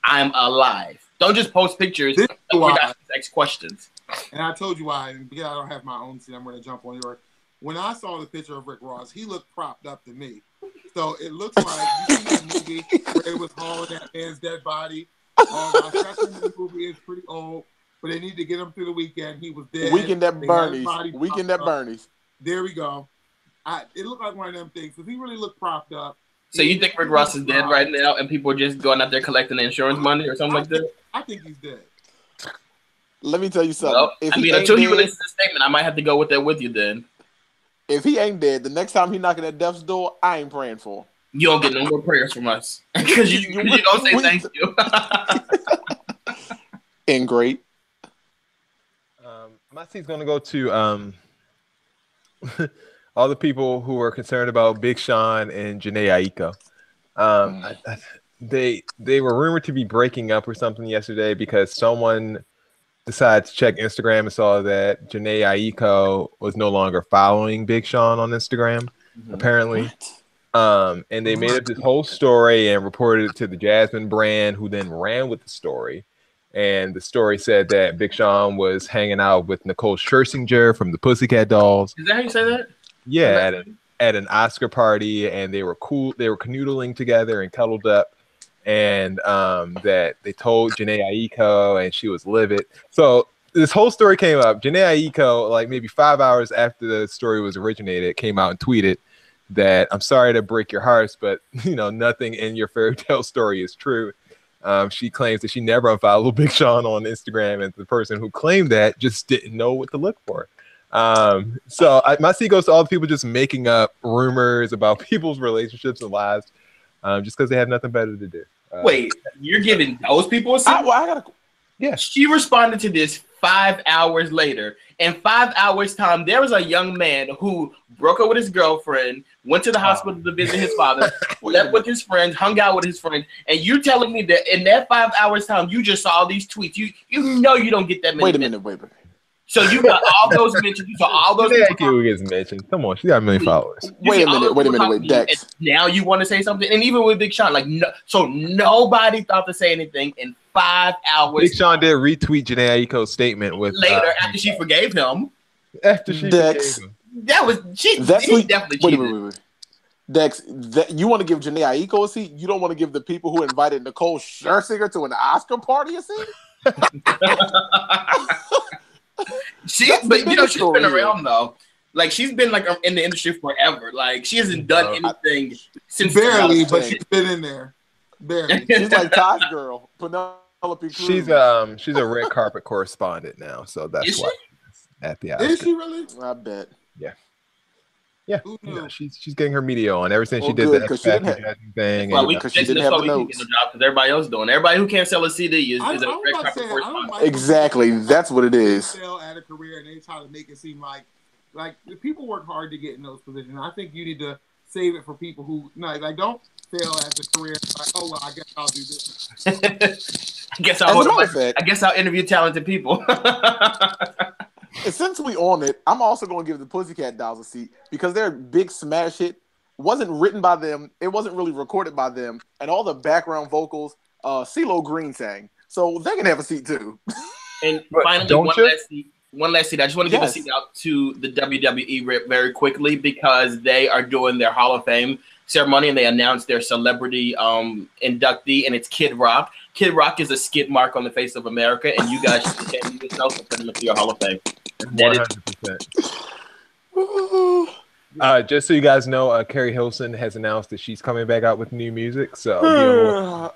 Speaker 1: I'm alive? Don't just post pictures. We're not ask questions.
Speaker 3: And I told you why. And because I don't have my own seat, I'm going to jump on yours. When I saw the picture of Rick Ross, he looked propped up to me. So it looks like you see that movie where it was hauling that man's dead body. That movie is pretty old, but they need to get him through the weekend. He was dead.
Speaker 5: Weekend at Bernie's. Weekend at Bernie's.
Speaker 3: There we go. It looked like one of them things. Because he really looked propped up.
Speaker 1: So you think Rick Ross is dead right now, and people are just going out there collecting the insurance money or something like that?
Speaker 3: I think he's dead.
Speaker 5: Let me tell you something.
Speaker 1: Well, until you release the statement, I might have to go with that with you then.
Speaker 5: If he ain't dead, the next time he knocking at death's door, I ain't praying for him.
Speaker 1: You don't get no more prayers from us because you don't say thank you.
Speaker 5: And great.
Speaker 2: My seat's gonna go to all the people who are concerned about Big Sean and Jhené Aiko. They were rumored to be breaking up or something yesterday because someone decided to check Instagram and saw that Jhené Aiko was no longer following Big Sean on Instagram, apparently. And they made up this whole story and reported it to the Jasmine brand, who then ran with the story. And the story said that Big Sean was hanging out with Nicole Scherzinger from the Pussycat Dolls.
Speaker 1: Is that how you say that?
Speaker 2: Yeah, at an Oscar party, and they were cool. They were canoodling together and cuddled up, and that they told Jhené Aiko, and she was livid. So this whole story came up. Jhené Aiko, like maybe 5 hours after the story was originated, came out and tweeted that, "I'm sorry to break your hearts, but nothing in your fairy tale story is true." She claims that she never unfollowed Big Sean on Instagram, and the person who claimed that just didn't know what to look for. So my seat goes to all the people just making up rumors about people's relationships and lives, just because they have nothing better to do.
Speaker 1: Wait, you're giving those people a seat?
Speaker 2: Yeah.
Speaker 1: She responded to this 5 hours later. In 5 hours' time, there was a young man who broke up with his girlfriend, went to the hospital to visit his father, slept with his friends, hung out with his friends, and you telling me that in that 5 hours' time, you just saw all these tweets. You know you don't get that many.
Speaker 5: Wait a minute.
Speaker 1: So you got all those mentions. You saw all those
Speaker 2: people who gets mentioned. Come on, she got 1 million followers.
Speaker 5: Wait a minute, Dex.
Speaker 1: Now you want to say something, and even with Big Sean, like so nobody thought to say anything in 5 hours.
Speaker 2: Big Sean did retweet Jhené Aiko's statement with
Speaker 1: later after she forgave him.
Speaker 2: After she
Speaker 5: Dex,
Speaker 2: forgave him.
Speaker 1: That was she. He definitely cheated.
Speaker 5: Wait. Dex, you want to give Jhené Aiko a seat? You don't want to give the people who invited Nicole Scherzinger to an Oscar party a seat?
Speaker 1: She's been around though. Like she's been like in the industry forever. Like she hasn't done anything since
Speaker 3: barely, but she's been in there. Barely.
Speaker 5: She's like Todd's girl, Penelope Cruz.
Speaker 2: She's a red carpet correspondent now, so that's why she's at the Oscars.
Speaker 3: Is she really?
Speaker 5: I bet.
Speaker 2: Yeah. She's getting her media on ever since she did the X Factor thing.
Speaker 5: Because she didn't have the notes.
Speaker 1: Because everybody else doing. Everybody who can't sell a CD is a red carpet correspondent.
Speaker 5: Exactly, that's what it is.
Speaker 3: Sell at a career, and they try to make it seem like the people work hard to get in those positions. I think you need to save it for people who don't fail as a career. Like, oh well, I guess I'll do this.
Speaker 1: I guess I'll interview talented people.
Speaker 5: And since we own it, I'm also going to give the Pussycat Dolls a seat because their big smash hit wasn't written by them. It wasn't really recorded by them, and all the background vocals, CeeLo Green sang, so they can have a seat too.
Speaker 1: And finally, one last seat. I just want to give a seat out to the WWE very quickly because they are doing their Hall of Fame ceremony and they announced their celebrity inductee, and it's Kid Rock. Kid Rock is a skid mark on the face of America, and you guys should stand yourself and put him into your Hall of Fame.
Speaker 2: 100%. Just so you guys know, Carrie Hilson has announced that she's coming back out with new music. So,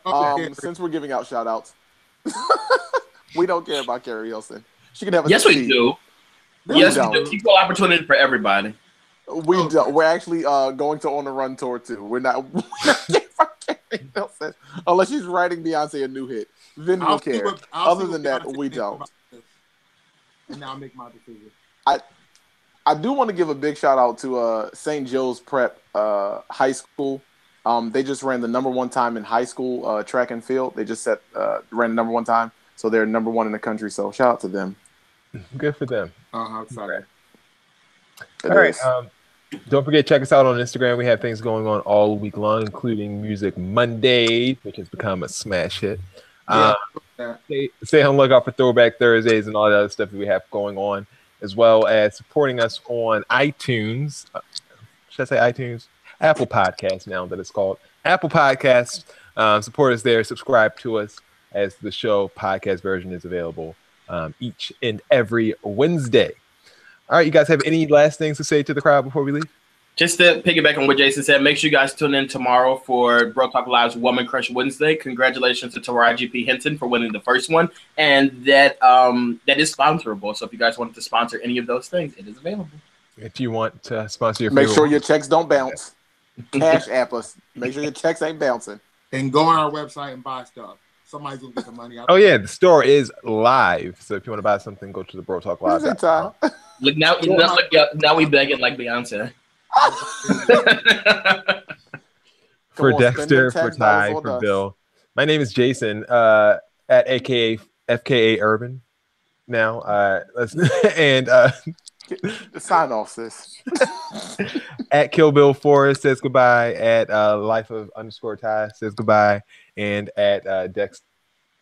Speaker 5: since we're giving out shout outs, we don't care about Carrie Hilson. She can have a
Speaker 1: Yes, we do. Yes, we do. Equal opportunity for everybody.
Speaker 5: We don't. We're actually going to On the Run tour too. We're not unless she's writing Beyonce a new hit. Then we'll care. Other than that, we don't.
Speaker 3: And now I'll make my decision.
Speaker 5: I do want to give a big shout out to St. Joe's Prep High School. They just ran the #1 time in high school track and field. They just ran the #1 time, so they're #1 in the country. So shout out to them.
Speaker 2: Good for them.
Speaker 3: Sorry.
Speaker 2: All right. Don't forget, check us out on Instagram. We have things going on all week long, including Music Monday, which has become a smash hit. Stay on the lookout for Throwback Thursdays and all the other stuff that we have going on, as well as supporting us on iTunes. Should I say iTunes? Apple Podcasts now that it's called. Apple Podcasts. Support us there. Subscribe to us as the show podcast version is available each and every Wednesday. All right, you guys have any last things to say to the crowd before we leave?
Speaker 1: Just to piggyback on what Jason said, make sure you guys tune in tomorrow for Bro Talk Live's Woman Crush Wednesday. Congratulations to Taraji P. Henson for winning the first one. And that is sponsorable. So if you guys want to sponsor any of those things, it is available.
Speaker 2: If you want to sponsor your
Speaker 5: Make sure your checks don't bounce. Cash app us. Make sure your checks ain't bouncing.
Speaker 3: And go on our website and buy stuff. Somebody's going to get the money out.
Speaker 2: Oh, yeah. The store is live. So if you want to buy something, go to the Bro Talk Live.
Speaker 1: Look, now we begging like Beyonce.
Speaker 2: For Dexter, for Ty, for Bill. My name is Jason, at AKA FKA Urban. Now, and
Speaker 5: sign off, sis.
Speaker 2: At Kill Bill Forrest says goodbye. At Life of _Ty says goodbye. And at Dex,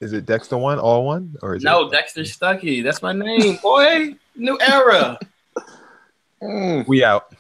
Speaker 2: is it Dexter one, all one, or is
Speaker 1: no Dexter Stuckey? That's my name, boy. New era.
Speaker 2: We out.